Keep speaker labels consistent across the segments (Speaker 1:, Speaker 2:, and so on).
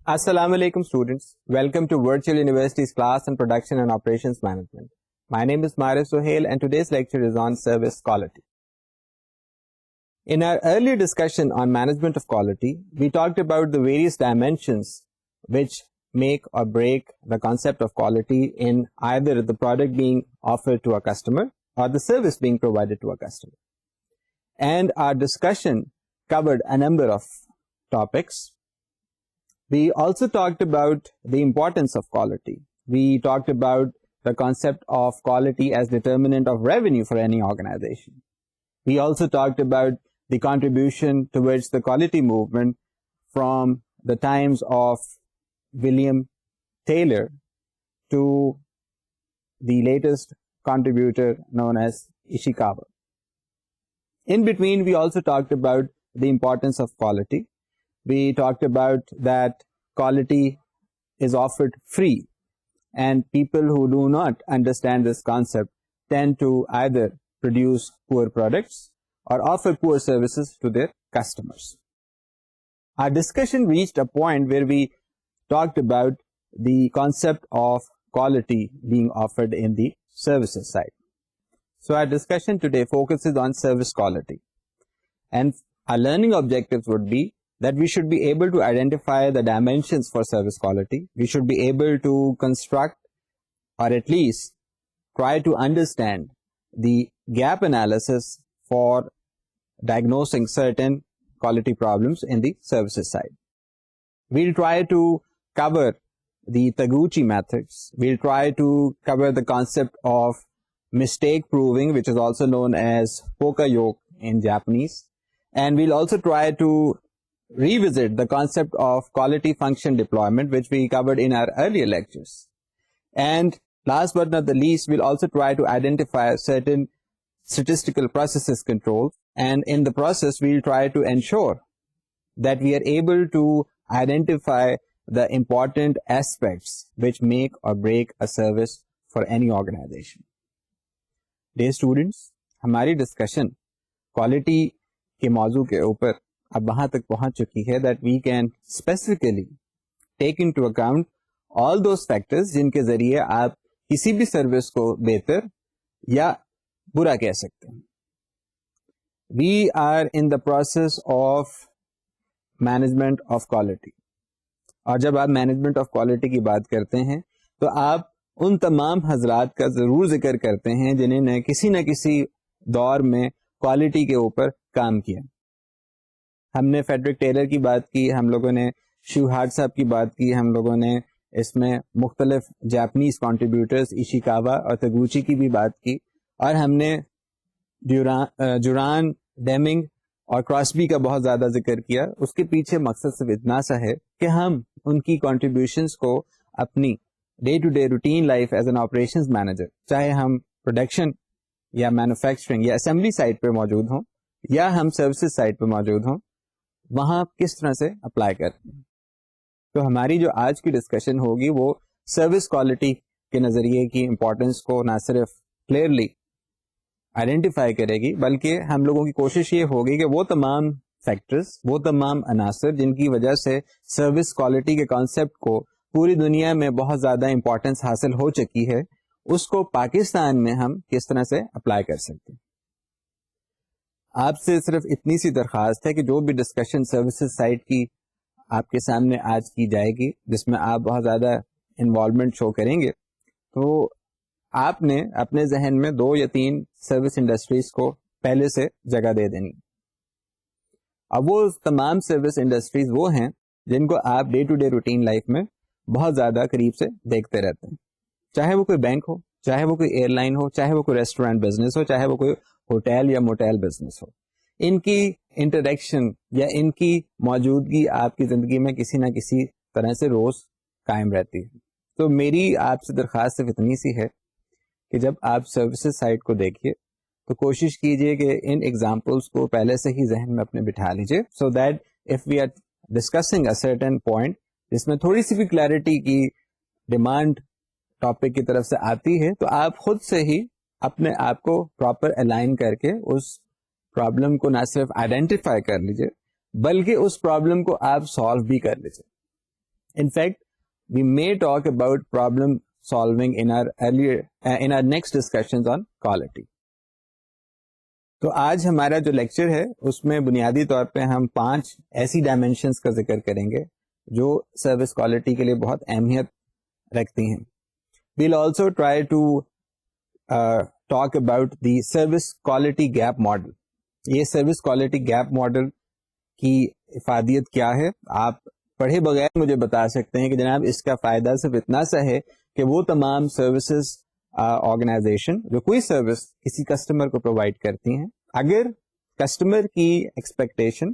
Speaker 1: Assalamu alaikum students. Welcome to Virtual University's class on Production and Operations Management. My name is Maris Sohail and today's lecture is on service quality. In our earlier discussion on management of quality, we talked about the various dimensions which make or break the concept of quality in either the product being offered to a customer or the service being provided to a customer. And our discussion covered a number of topics. We also talked about the importance of quality. We talked about the concept of quality as determinant of revenue for any organization. We also talked about the contribution towards the quality movement from the times of William Taylor to the latest contributor known as Ishikawa. In between, we also talked about the importance of quality. We talked about that quality is offered free, and people who do not understand this concept tend to either produce poor products or offer poor services to their customers. Our discussion reached a point where we talked about the concept of quality being offered in the services side. So our discussion today focuses on service quality, and our learning objectives would be that we should be able to identify the dimensions for service quality. We should be able to construct or at least try to understand the gap analysis for diagnosing certain quality problems in the services side. We'll try to cover the Taguchi methods. We'll try to cover the concept of mistake proving, which is also known as Poka-yoke in Japanese. And we'll also try to revisit the concept of quality function deployment, which we covered in our earlier lectures. And last but not the least, we'll also try to identify certain statistical processes control, and in the process, we'll try to ensure that we are able to identify the important aspects which make or break a service for any organization. Dear students, ہماری discussion quality کے موضوع کے اوپر اب وہاں تک پہنچ چکی ہے that we can specifically take into account all those factors جن کے ذریعے آپ کسی بھی سروس کو بہتر یا برا کہہ سکتے ہیں. We are in the process of management of quality. اور جب آپ مینجمنٹ آف کوالٹی کی بات کرتے ہیں تو آپ ان تمام حضرات کا ضرور ذکر کرتے ہیں جنہوں نے کسی نہ کسی دور میں کوالٹی کے اوپر کام کیا. ہم نے فیڈرک ٹیلر کی بات کی, ہم لوگوں نے شیو ہارٹ صاحب کی بات کی, ہم لوگوں نے اس میں مختلف جاپنیز کانٹریبیوٹرز ایشیکاوا اور تگوچی کی بھی بات کی, اور ہم نے جوران, ڈیمنگ اور کراسبی کا بہت زیادہ ذکر کیا. اس کے پیچھے مقصد صرف اتنا سا ہے کہ ہم ان کی کنٹریبیوشنز کو اپنی day to day routine life as an operations manager, چاہے ہم پروڈکشن یا مینوفیکچرنگ یا اسمبلی سائٹ پہ موجود ہوں یا ہم سروسز سائٹ پہ موجود ہوں, وہاں کس طرح سے اپلائی کرتے ہیں. تو ہماری جو آج کی ڈسکشن ہوگی وہ سروس کوالٹی کے نظریے کی امپورٹنس کو نہ صرف کلیئرلی آئیڈینٹیفائی کرے گی, بلکہ ہم لوگوں کی کوشش یہ ہوگی کہ وہ تمام فیکٹرز, وہ تمام عناصر جن کی وجہ سے سروس کوالٹی کے کانسیپٹ کو پوری دنیا میں بہت زیادہ امپورٹنس حاصل ہو چکی ہے, اس کو پاکستان میں ہم کس طرح سے اپلائی کر سکتے ہیں. آپ سے صرف اتنی سی درخواست ہے کہ جو بھی ڈسکشن سروسز سائٹ کی آپ کے سامنے آج کی جائے گی, جس میں آپ بہت زیادہ انوالومنٹ شو کریں گے, تو آپ نے اپنے ذہن میں 2 یا 3 سروس انڈسٹریز کو پہلے سے جگہ دے دینی. اب وہ تمام سروس انڈسٹریز وہ ہیں جن کو آپ day to day routine life میں بہت زیادہ قریب سے دیکھتے رہتے ہیں, چاہے وہ کوئی بینک ہو, چاہے وہ کوئی ایئر لائن ہو, چاہے وہ کوئی ریسٹورینٹ بزنس ہو, چاہے وہ کوئی ہوٹل یا موٹیل بزنس ہو. ان کی انٹریکشن یا ان کی موجودگی آپ کی زندگی میں کسی نہ کسی طرح سے روز قائم رہتی ہے. تو میری آپ سے درخواست صرف اتنی سی ہے کہ جب آپ سروسز سائٹ کو دیکھیے تو کوشش کیجئے کہ ان ایگزامپلس کو پہلے سے ہی ذہن میں اپنے بٹھا لیجئے, so that if we are discussing a certain point جس میں تھوڑی سی بھی کلیئرٹی کی ڈیمانڈ ٹاپک کی طرف سے آتی ہے, تو آپ خود سے ہی اپنے آپ کو پراپر الائن کر کے اس پرابلم کو نہ صرف آئیڈینٹیفائی کر لیجئے بلکہ اس پرابلم کو آپ سالو بھی کر لیجئے. In fact, we may talk about problem solving in our next discussions on quality. تو آج ہمارا جو لیکچر ہے اس میں بنیادی طور پہ ہم 5 ایسی ڈائمینشنس کا ذکر کریں گے جو سروس کوالٹی کے لیے بہت اہمیت رکھتی ہیں. We'll also try to talk about the service quality gap model. یہ سروس کوالٹی گیپ ماڈل کی افادیت کیا ہے؟ آپ پڑھے بغیر مجھے بتا سکتے ہیں کہ جناب اس کا فائدہ صرف اتنا سا ہے کہ وہ تمام سروسز آرگنائزیشن جو کوئی سروس کسی کسٹمر کو پرووائڈ کرتی ہیں، اگر کسٹمر کی ایکسپیکٹیشن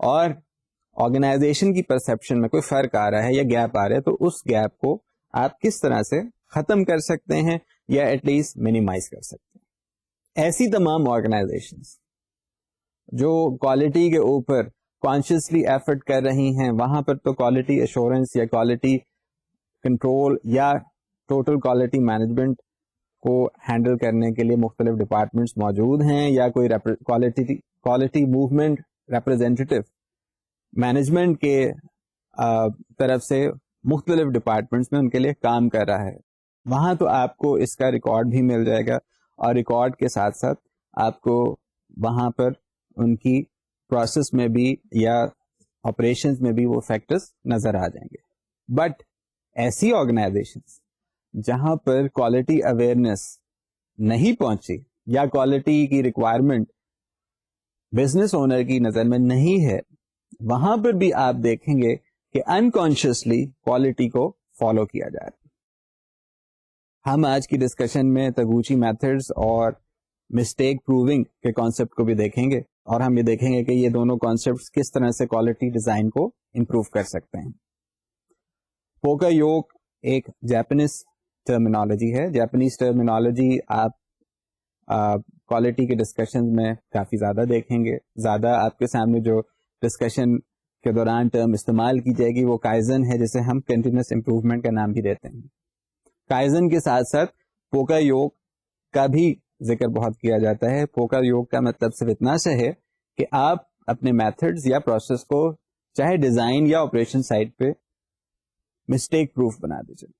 Speaker 1: اور آرگنائزیشن کی پرسپشن میں کوئی فرق آ رہا ہے یا گیپ آ رہا ہے تو اس گیپ کو آپ کس طرح سے ختم کر سکتے ہیں یا ایٹ لیسٹ منیمائز کر سکتے ہیں. ایسی تمام آرگنائزیشنز جو کوالٹی کے اوپر کانشیسلی ایفرٹ کر رہی ہیں، وہاں پر تو کوالٹی ایشورنس یا کوالٹی کنٹرول یا ٹوٹل کوالٹی مینجمنٹ کو ہینڈل کرنے کے لیے مختلف ڈپارٹمنٹس موجود ہیں، یا کوئی کوالٹی موومنٹ ریپرزینٹیو مینجمنٹ کے طرف سے مختلف ڈپارٹمنٹس میں ان کے لیے کام کر رہا ہے. وہاں تو آپ کو اس کا ریکارڈ بھی مل جائے گا، اور ریکارڈ کے ساتھ ساتھ آپ کو وہاں پر ان کی پروسیس میں بھی یا آپریشنز میں بھی وہ فیکٹرز نظر آ جائیں گے. بٹ ایسی آرگنائزیشنز جہاں پر کوالٹی اویئرنیس نہیں پہنچی یا کوالٹی کی ریکوائرمنٹ بزنس اونر کی نظر میں نہیں ہے، وہاں پر بھی آپ دیکھیں گے کہ انکانشیسلی کوالٹی کو فالو کیا جا رہا ہے. ہم آج کی ڈسکشن میں تگوچی میتھڈز اور مسٹیک پروونگ کے کانسیپٹ کو بھی دیکھیں گے، اور ہم یہ دیکھیں گے کہ یہ دونوں کانسیپٹس کس طرح سے کوالٹی ڈیزائن کو امپروو کر سکتے ہیں. پوکا یوک ایک جاپنیز ٹرمینالوجی ہے. جاپنیز ٹرمینالوجی آپ کوالٹی کے ڈسکشن میں کافی زیادہ دیکھیں گے. زیادہ آپ کے سامنے جو ڈسکشن کے دوران ٹرم استعمال کی جائے گی وہ کائزن ہے، جسے ہم کنٹینیوس امپروومنٹ کا نام بھی دیتے ہیں. کائزن کے ساتھ ساتھ پوکا یوک کا بھی ذکر بہت کیا جاتا ہے. پوکا یوک کا مطلب صرف اتنا سے ہے کہ آپ اپنے میتھڈز یا پروسیس کو چاہے ڈیزائن یا آپریشن سائٹ پہ مسٹیک پروف بنا دیجیے.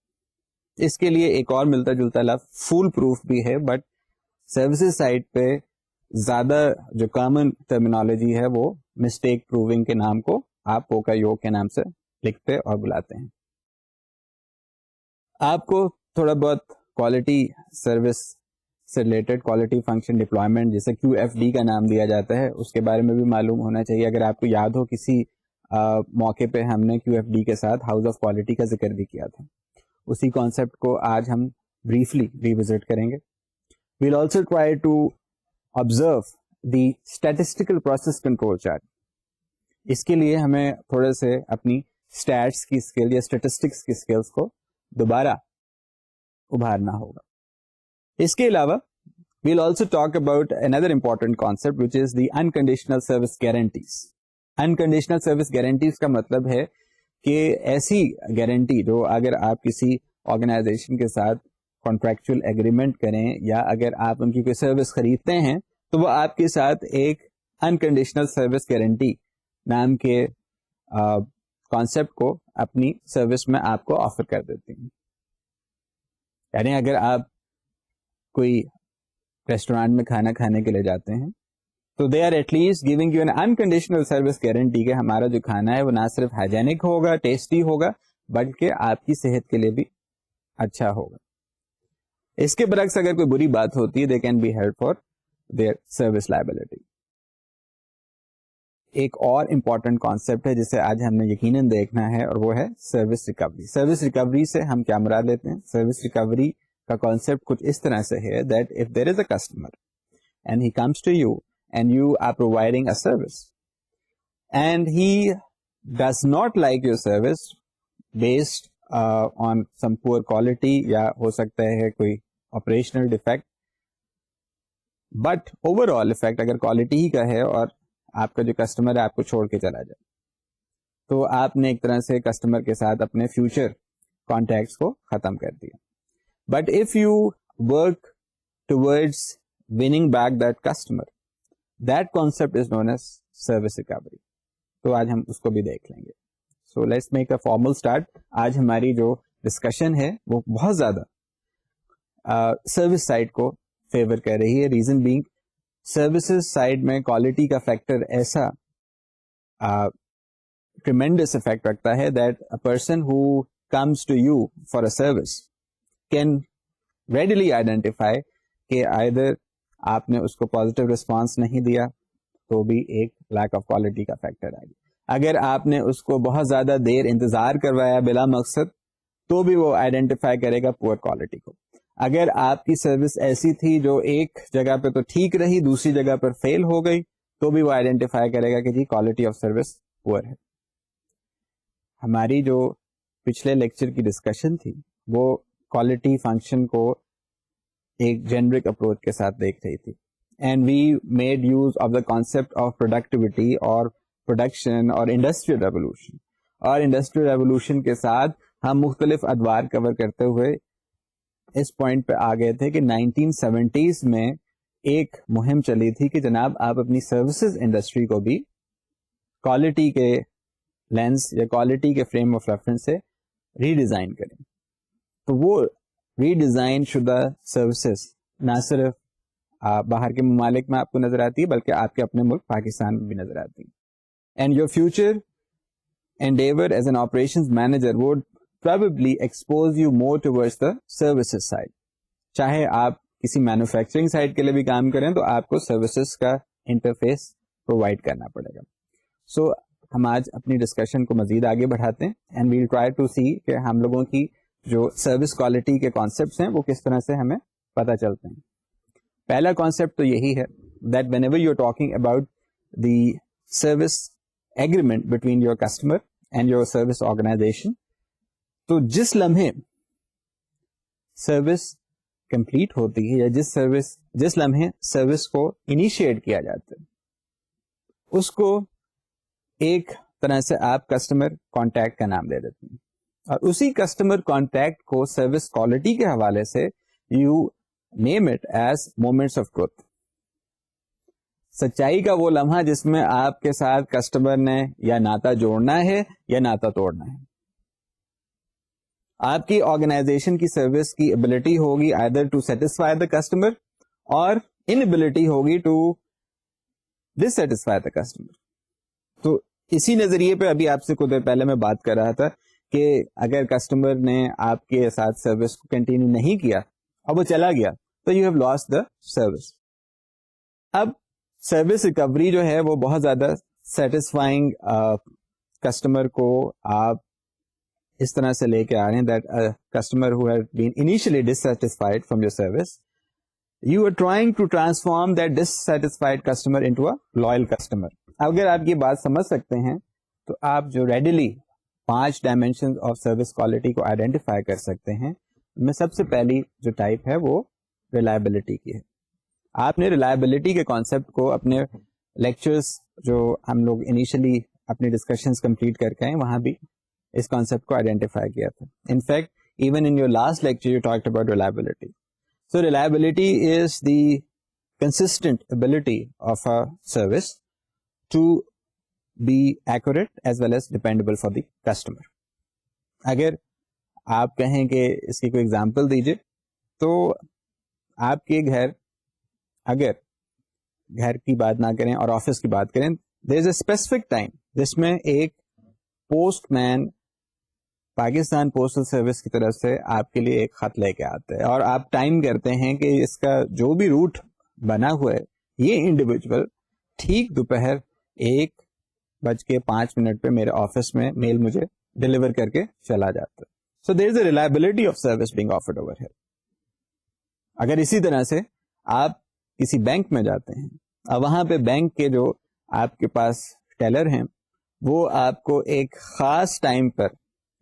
Speaker 1: اس کے لیے ایک اور ملتا جلتا لفظ فول پروف بھی ہے، بٹ سروسز سائٹ پہ زیادہ جو کامن ٹرمینالوجی ہے وہ مسٹیک پروونگ کے نام کو آپ پوکا یوک کے نام سے لکھتے اور بلاتے ہیں. آپ کو تھوڑا بہت کوالٹی سروس سے ریلیٹڈ کوالٹی فنکشن ڈپلائمنٹ جسے QFD کا نام دیا جاتا ہے اس کے بارے میں بھی معلوم ہونا چاہیے. اگر آپ کو یاد ہو کسی موقع پہ ہم نے QFD کے ساتھ ہاؤس آف کوالٹی کا ذکر بھی کیا تھا. اسی کانسیپٹ کو آج ہم بریفلی ریوزٹ کریں گے. We'll also try to observe the statistical process control chart. اس کے لیے ہمیں تھوڑے سے اپنی اسٹیٹس کی اسکل یا اسٹیٹسٹکس کی اسکلس کو دوبارہ ابھارنا ہوگا. اس کے علاوہ we'll also talk about another important concept which is the unconditional service guarantees. Unconditional service guarantees کا مطلب ہے کہ ایسی گارنٹی جو اگر آپ کسی آرگنائزیشن کے ساتھ کانٹریکچوئل ایگریمنٹ کریں یا اگر آپ ان کی کوئی سروس خریدتے ہیں تو وہ آپ کے ساتھ ایک انکنڈیشنل سروس گارنٹی نام کے کانسیپٹ کو اپنی سروس میں آپ کو آفر کر دیتی ہیں. یعنی اگر آپ کوئی ریسٹورینٹ میں کھانا کھانے کے لیے جاتے ہیں تو they are at least giving you an unconditional service guarantee کہ ہمارا جو کھانا ہے وہ نہ صرف ہائیجینک ہوگا، ٹیسٹی ہوگا، بلکہ آپ کی صحت کے لیے بھی اچھا ہوگا. اس کے برعکس اگر کوئی بری بات ہوتی ہے they can be held for their service liability. ایک اور امپورٹنٹ کانسیپٹ ہے جسے آج ہم نے یقیناً دیکھنا ہے اور وہ ہے سروس ریکوری. سروس ریکوری سے ہم کیا مراد لیتے ہیں؟ سروس ریکوری کا کانسیپٹ کچھ اس طرح سے ہے that if there is a customer and he comes to you and you are providing a service and he does not like your service based on some poor quality یا ہو سکتا ہے کوئی operational defect, but overall effect اگر quality ہی کا ہے اور آپ کا جو کسٹمر ہے آپ کو چھوڑ کے چلا جائے تو آپ نے ایک طرح سے کسٹمر کے ساتھ اپنے فیوچر کانٹیکٹس کو ختم کر دیا. But if you work towards winning back that customer that concept is known as service recovery. تو آج ہم اس کو بھی دیکھ لیں گے. So let's make a formal start. آج ہماری جو ڈسکشن ہے وہ بہت زیادہ سروس سائڈ کو فیور کر رہی ہے. ریزن بینگ سروسز سائڈ میں کوالٹی کا فیکٹر ایسا ٹریمینڈس افیکٹ رکھتا ہے that a person who comes to you for a service can readily identify کہ آئدر آپ نے اس کو پازیٹیو ریسپانس نہیں دیا تو بھی ایک لیک آف کوالٹی کا فیکٹر آئے گا. اگر آپ نے اس کو بہت زیادہ دیر انتظار کروایا بلا مقصد تو بھی وہ آئیڈینٹیفائی کرے گا پور کوالٹی کو. اگر آپ کی سروس ایسی تھی جو ایک جگہ پہ تو ٹھیک رہی, دوسری جگہ پر فیل ہو گئی, تو بھی وہ آئیڈینٹیفائی کرے گا کہ جی کوالٹی آف سروس پور ہے. ہماری جو پچھلے لیکچر کی ڈسکشن تھی وہ کوالٹی فنکشن کو ایک جنرک اپروچ کے ساتھ دیکھ رہی تھی, and we made use of the concept of productivity اور پروڈکشن اور انڈسٹریل ریولوشن. اور انڈسٹریل ریولوشن کے ساتھ ہم مختلف ادوار کور کرتے ہوئے اس پوائنٹ پہ آ گئے تھے کہ 1970s میں ایک مہم چلی تھی کہ جناب آپ اپنی سروسز انڈسٹری کو بھی کوالٹی کے لینس یا کوالٹی کے فریم آف ریفرنس سے ری ڈیزائن کریں. تو وہ ری ڈیزائن شدہ سروسز نہ صرف باہر کے ممالک میں آپ کو نظر آتی ہے بلکہ آپ کے اپنے ملک پاکستان میں بھی نظر آتی ہے. And your future endeavor as an operations manager would probably expose you more towards the services side. چاہے آپ کسی مینوفیکچرنگ سائڈ کے لیے بھی کام کریں تو آپ کو سروسز کا انٹرفیس پرووائڈ کرنا پڑے گا. سو ہم آج اپنی ڈسکشن کو مزید آگے بڑھاتے ہیں اینڈ ویل ٹرائی ٹو سی کہ ہم لوگوں کی جو سروس کوالٹی کے کانسیپٹس ہیں وہ کس طرح سے ہمیں پتہ چلتے ہیں. پہلا کانسیپٹ تو یہی ہے that whenever you are talking about the service agreement between your customer and your service organization, تو جس لمحے سروس کمپلیٹ ہوتی ہے یا جس لمحے سروس کو انیشیٹ کیا جاتا ہے اس کو ایک طرح سے آپ کسٹمر کانٹیکٹ کا نام دے دیتے ہیں, اور اسی کسٹمر کانٹیکٹ کو سروس کوالٹی کے حوالے سے you name it as moments of truth. سچائی کا وہ لمحہ جس میں آپ کے ساتھ کسٹمر نے یا ناتا جوڑنا ہے یا ناتا توڑنا ہے. آپ کی آرگنائزیشن کی سروس کی ابلٹی ہوگی either to satisfy the customer اور انبلٹی ہوگی to dissatisfy the customer. تو اسی نظریے پہ ابھی آپ سے کچھ دیر پہلے میں بات کر رہا تھا کہ اگر کسٹمر نے آپ کے ساتھ سروس کو کنٹینیو نہیں کیا اور وہ چلا گیا تو you have lost the service. اب سروس ریکوری جو ہے وہ بہت زیادہ سیٹسفائنگ کسٹمر کو آپ اس طرح سے لے کے آ رہے ہیں that customer who has been initially dissatisfied from your service, you are trying to transform that dissatisfied customer into a loyal customer. اگر آپ یہ بات سمجھ سکتے ہیں تو آپ جو readily 5 dimension of service quality کو آئیڈینٹیفائی کر سکتے ہیں. میں سب سے پہلی جو ٹائپ ہے وہ ریلائبلٹی کی ہے. آپ نے ریلائبلٹی کے کانسیپٹ کو اپنے لیکچرز جو ہم لوگ انیشلی اپنی ڈسکشنز کمپلیٹ کر کے آئے وہاں بھی اس کانسیپٹ کو آئیڈینٹیفائی کیا تھا. In fact even in your last lecture you talked about reliability. So reliability is the consistent ability of a service to be accurate as well as dependable for the customer. اگر آپ کہیں کہ اس کی کوئی example دیجیے تو آپ کے اگر گھر کی بات نہ کریں اور آفس کی بات کریں, دیر از اے اسپیسیفک ٹائم جس میں ایک پوسٹ مین پاکستان پوسٹل سروس کی طرف سے آپ کے لیے ایک خط لے کے آتے ہیں اور آپ ٹائم کرتے ہیں کہ اس کا جو بھی روٹ بنا ہوا ہے یہ انڈیویجول ٹھیک دوپہر 1:05 پہ میرے آفس میں میل مجھے ڈلیور کر کے چلا جاتا ہے. So there is a reliability of service being offered over here. اگر اسی طرح سے آپ کسی بینک میں جاتے ہیں اور وہاں پہ بینک کے جو آپ کے پاس ٹیلر ہیں وہ آپ کو ایک خاص ٹائم پر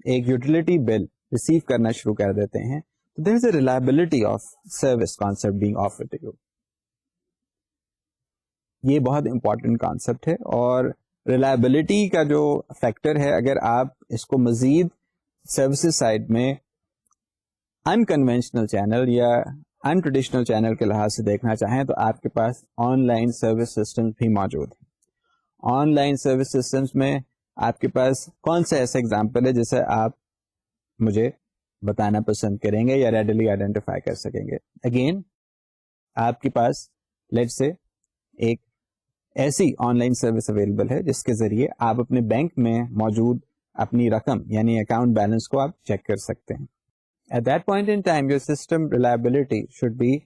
Speaker 1: ایک یوٹیلیٹی بل ریسیو کرنا شروع کر دیتے ہیں, تو there is a reliability of service concept being offered to you. یہ بہت امپورٹنٹ کانسیپٹ ہے اور ریلائبلٹی کا جو فیکٹر ہے اگر آپ اس کو مزید سروسز سائڈ میں انکنوینشنل چینل یا ان ٹریڈیشنل چینل کے لحاظ سے دیکھنا چاہیں تو آپ کے پاس آن لائن سروس سسٹم بھی موجود ہیں. آن لائن سروس سسٹمس میں آپ کے پاس کون سا ایسا ایگزامپل ہے جسے آپ مجھے بتانا پسند کریں گے یا ریڈلی آئیڈینٹیفائی کر سکیں گے؟ اگین آپ کے پاس لیٹ سے ایک ایسی آن لائن سروس اویلیبل ہے جس کے ذریعے آپ اپنے بینک میں موجود اپنی رقم یعنی اکاؤنٹ بیلنس کو آپ چیک کر سکتے ہیں. At that point in time your system reliability should be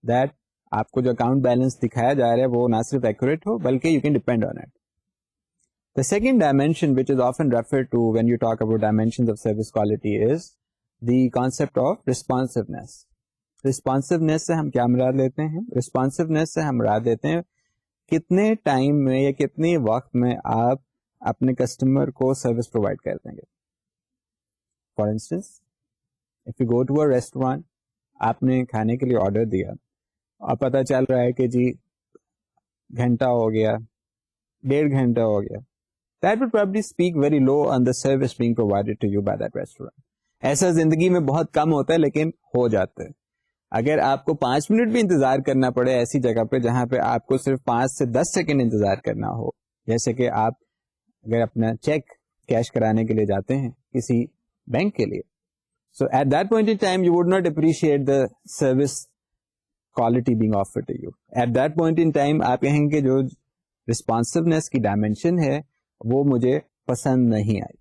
Speaker 1: that آپ کو جو اکاؤنٹ بیلنس دکھایا جا رہا ہے وہ نہ صرف ایکوریٹ ہو بلکہ you can depend on it. The second dimension which is often referred to when you talk about dimensions of service quality is the concept of responsiveness. Responsiveness سے ہم کیا مراد لیتے ہیں؟ Responsiveness سے ہم مراد لیتے ہیں کتنے ٹائم میں یا کتنے وقت میں آپ اپنے کسٹمر کو سروس پرووائڈ کر دیں گے. For instance if you go to a restaurant, آپ نے کھانے کے لیے آرڈر دیا اور پتہ چل رہا ہے کہ جی گھنٹہ ہو گیا, 1.5 گھنٹہ ہو گیا, that would probably speak very low on the service being provided to you by that restaurant. ایسا زندگی میں بہت کم ہوتا ہے لیکن ہو جاتا ہے. اگر آپ کو 5 منٹ بھی انتظار کرنا پڑے ایسی جگہ پہ جہاں پہ آپ کو صرف 5 سے 10 سیکنڈ انتظار کرنا ہو, جیسے کہ آپ اگر اپنا چیک کیش کرانے کے لیے جاتے ہیں کسی بینک کے لیے, so at that point in time you would not appreciate the service quality being offered to you. At that point in time آپ کہیں گے جو responsiveness کی ڈائمینشن ہے وہ مجھے پسند نہیں آئی.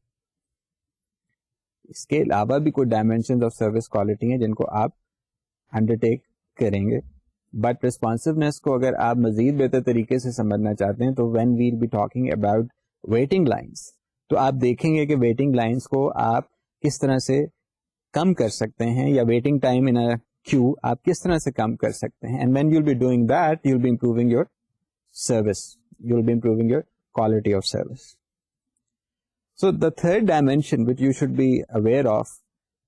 Speaker 1: اس کے علاوہ بھی کوئی ڈائمینشن آف سروس کوالٹی ہیں جن کو آپ انڈرٹیک کریں گے, بٹ ریسپانسونیس کو اگر آپ مزید بہتر طریقے سے سمجھنا چاہتے ہیں تو when we'll be talking about waiting lines, تو آپ دیکھیں گے کہ ویٹنگ لائنس کو آپ کس طرح سے کم کر سکتے ہیں یا ویٹنگ ٹائم ان کیو آپ کس طرح سے کم کر سکتے ہیں. And when you will be doing that you will be improving your service, you will be improving your quality of service. So the third dimension which you should be aware of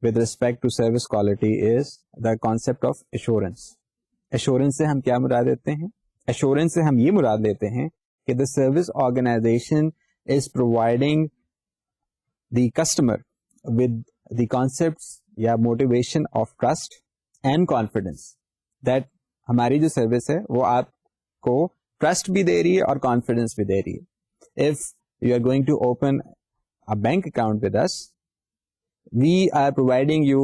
Speaker 1: with respect to service quality is the concept of assurance. Assurance سے ہم کیا مراد لیتے ہیں؟ Assurance سے ہم یہ مراد لیتے ہیں کہ the service organization is providing the customer with the concepts یا motivation of trust and confidence that ہماری جو سروس ہے وہ آپ کو ٹرسٹ بھی دے رہی ہے اور کانفیڈینس بھی دے رہی ہے. If you are going to open a bank account with us, we are providing you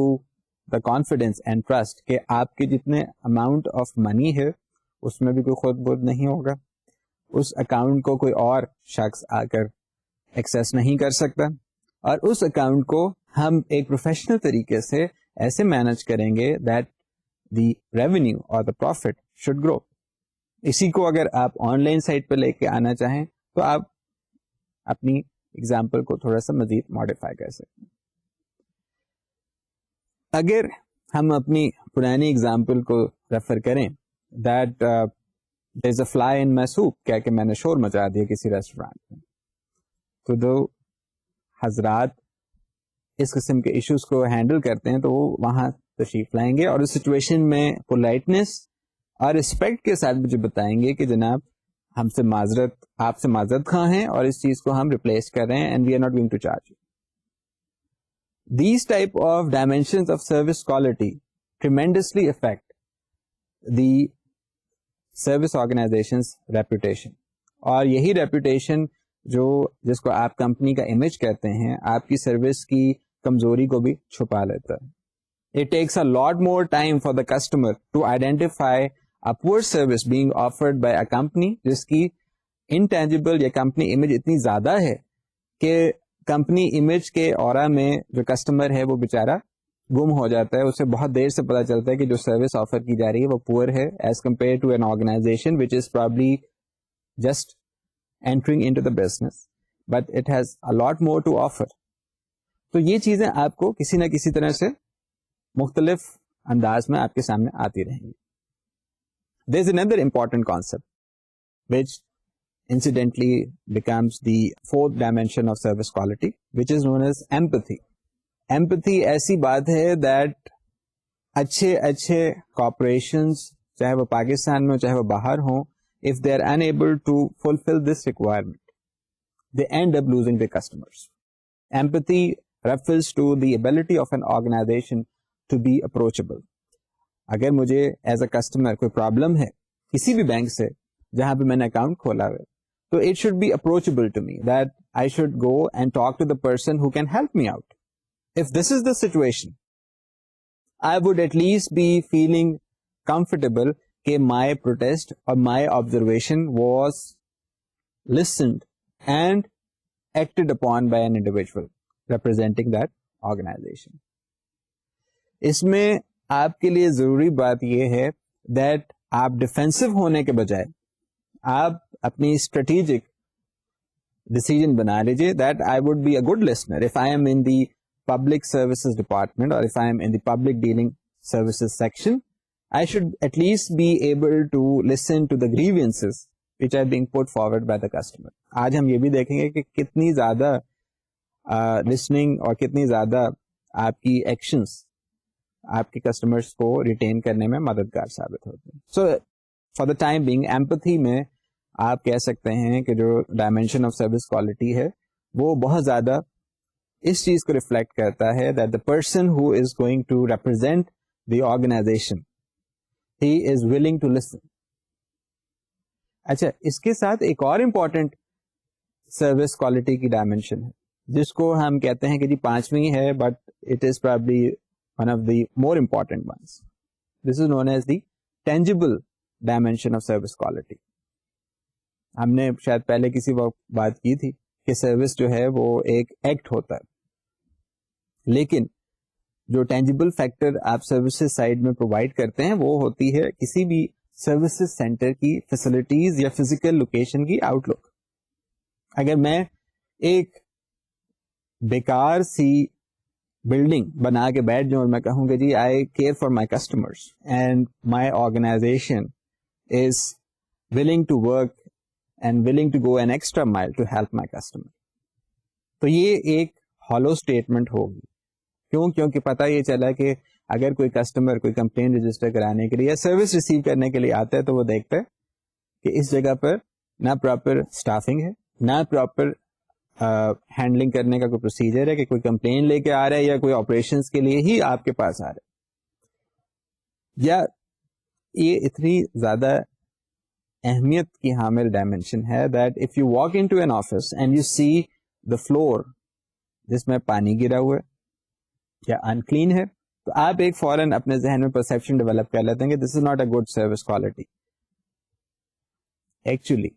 Speaker 1: the confidence and trust کہ آپ کے جتنے amount of money ہے اس میں بھی کوئی خود بخود نہیں ہوگا, اس اکاؤنٹ کو کوئی اور شخص آ کر ایکسیس نہیں کر سکتا, اور اس اکاؤنٹ کو ہم ایک پروفیشنل طریقے سے ایسے مینج کریں گے that the revenue or the profit should grow. اسی کو اگر آپ آن لائن سائٹ پہ لے کے آنا چاہیں تو آپ اپنی ایگزامپل کو تھوڑا سا مزید ماڈیفائی کر سکتے ہیں. اگر ہم اپنی پرانی ایگزامپل کو ریفر کریں that there is a fly in my soup, کیا کہ میں نے شور مچا دیا کسی ریسٹورینٹ میں, تو دو حضرات اس قسم کے ایشوز کو ہینڈل کرتے ہیں تو وہ وہاں تشریف لائیں گے اور اس سچویشن میں پولائٹنس اور ریسپیکٹ کے ساتھ مجھے بتائیں گے کہ جناب ہم سے معذرت, آپ سے معذرت خواہ ہیں اور اس چیز کو ہم ریپلیس کر رہے ہیں and we are not going to charge you. These type of dimensions of service quality tremendously affect the service organization's reputation. اور یہی ریپوٹیشن جس کو آپ کمپنی کا امیج کہتے ہیں آپ کی سروس کی کمزوری کو بھی چھپا لیتا ہے. It takes a lot more time for the customer to identify a poor service being offered by a company جس کی intangible یا کمپنی امیج اتنی زیادہ ہے کہ کمپنی امیج کے اورا میں جو کسٹمر ہے وہ بیچارہ گم ہو جاتا ہے, اسے بہت دیر سے پتا چلتا ہے کہ جو سروس آفر کی جا رہی ہے وہ پور ہے as compare to an organization which is probably just entering into the business but it has a lot more to offer. تو یہ چیزیں آپ کو کسی نہ کسی طرح سے مختلف انداز میں آپ کے سامنے آتی رہیں گی. There is another important concept which incidentally becomes the fourth dimension of service quality, which is known as empathy. Empathy ایسی بات ہے that اچھے corporations چاہے وہ پاکستان میں چاہے وہ باہر ہوں, if they are unable to fulfill this requirement, they end up losing their customers. Empathy refers to the ability of an organization to be approachable. اگر مجھے ایز اے کسٹمر کوئی پرابلم ہے کسی بھی بینک سے جہاں پہ میں نے اکاؤنٹ کھولا ہے So it should be approachable to me, that I should go and talk to the person who can help me out. If this is the situation, I would at least be feeling comfortable that my protest or my observation was listened and acted upon by an individual representing that organization. اس میں آپ کے لیے ضروری بات یہ ہے that آپ defensive ہونے کے بجائے آپ اپنی اسٹریٹجک ڈیسیجن بنا لیجیے that I would be a good listener if I am in the public services department اور if I am in the public dealing services section I should at least be able to listen to the grievances which are being put forward by the customer. آج ہم یہ بھی دیکھیں گے کہ کتنی زیادہ listening اور کتنی زیادہ آپ کی actions آپ کے کسٹمرس کو ریٹین کرنے میں مددگار ثابت ہوتے ہیں. So for the time being empathy میں آپ کہہ سکتے ہیں کہ جو ڈائمینشن آف سروس کوالٹی ہے وہ بہت زیادہ اس چیز کو ریفلیکٹ کرتا ہے that the person who is going to represent the organization he is willing to listen. اچھا, اس کے ساتھ ایک اور امپورٹنٹ سروس کوالٹی کی ڈائمینشن ہے جس کو ہم کہتے ہیں کہ جی پانچویں ہے, but it is probably one of the more important ones. This is known as the tangible dimension of service quality. ہم نے شاید پہلے کسی وقت بات کی تھی کہ سروس جو ہے وہ ایک ایکٹ ہوتا ہے, لیکن جو ٹینجیبل فیکٹر آپ سروسز سائڈ میں پرووائڈ کرتے ہیں وہ ہوتی ہے کسی بھی سروسز سینٹر کی فیسلٹیز یا فزیکل لوکیشن کی آؤٹ لک. اگر میں ایک بیکار سی بلڈنگ بنا کے بیٹھ جاؤں اور میں کہوں گا جی I care for my customers and my organization is willing to work and willing to go an extra mile to help my customer, تو یہ ایک ہالو اسٹیٹمنٹ ہوگی. کیوں؟ کیونکہ پتہ یہ چلا کہ اگر کوئی کسٹمر کوئی کمپلین رجسٹر کرانے کے لیے یا سروس ریسیو کرنے کے لیے آتا ہے تو وہ دیکھتا ہے کہ اس جگہ پر نہ پراپر اسٹافنگ ہے, نہ پراپر ہینڈلنگ کرنے کا کوئی پروسیجر ہے, کہ کوئی کمپلین لے کے آ رہا ہے یا کوئی آپریشنس کے لیے ہی آپ کے پاس آ رہا ہے, یا یہ اتنی زیادہ اہمیت کی حامل ڈائمینشن ہے that if you walk into an office and you see the floor جس میں پانی گرا ہوا ہے یا انکلین ہے, تو آپ ایک فوراً اپنے ذہن میں پرسپشن ڈیولپ کر لیتے ہیں کہ this is not a good service quality. Actually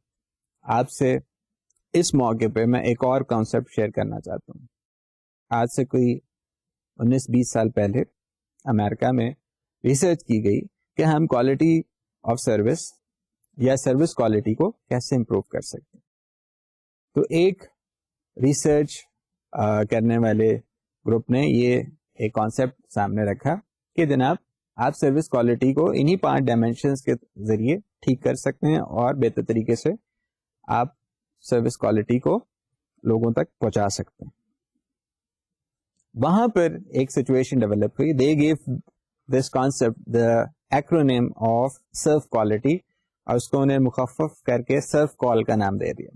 Speaker 1: آپ سے اس موقع پہ میں ایک اور کانسیپٹ شیئر کرنا چاہتا ہوں. آج سے کوئی 19-20 سال پہلے امریکہ میں ریسرچ کی گئی کہ ہم کوالٹی آف سروس یا سروس کوالٹی کو کیسے امپروو کر سکتے ہیں. تو ایک ریسرچ کرنے والے گروپ نے یہ ایک کانسیپٹ سامنے رکھا کہ جناب آپ سروس کوالٹی کو انہی 5 ڈائمینشنز کے ذریعے ٹھیک کر سکتے ہیں اور بہتر طریقے سے آپ سروس کوالٹی کو لوگوں تک پہنچا سکتے ہیں. وہاں پر ایک سچویشن ڈیولپ ہوئی. They gave this concept the acronym of SERVQUAL, اور اس کو انہیں مخفف کر کے سرو کال کا نام دے دیا.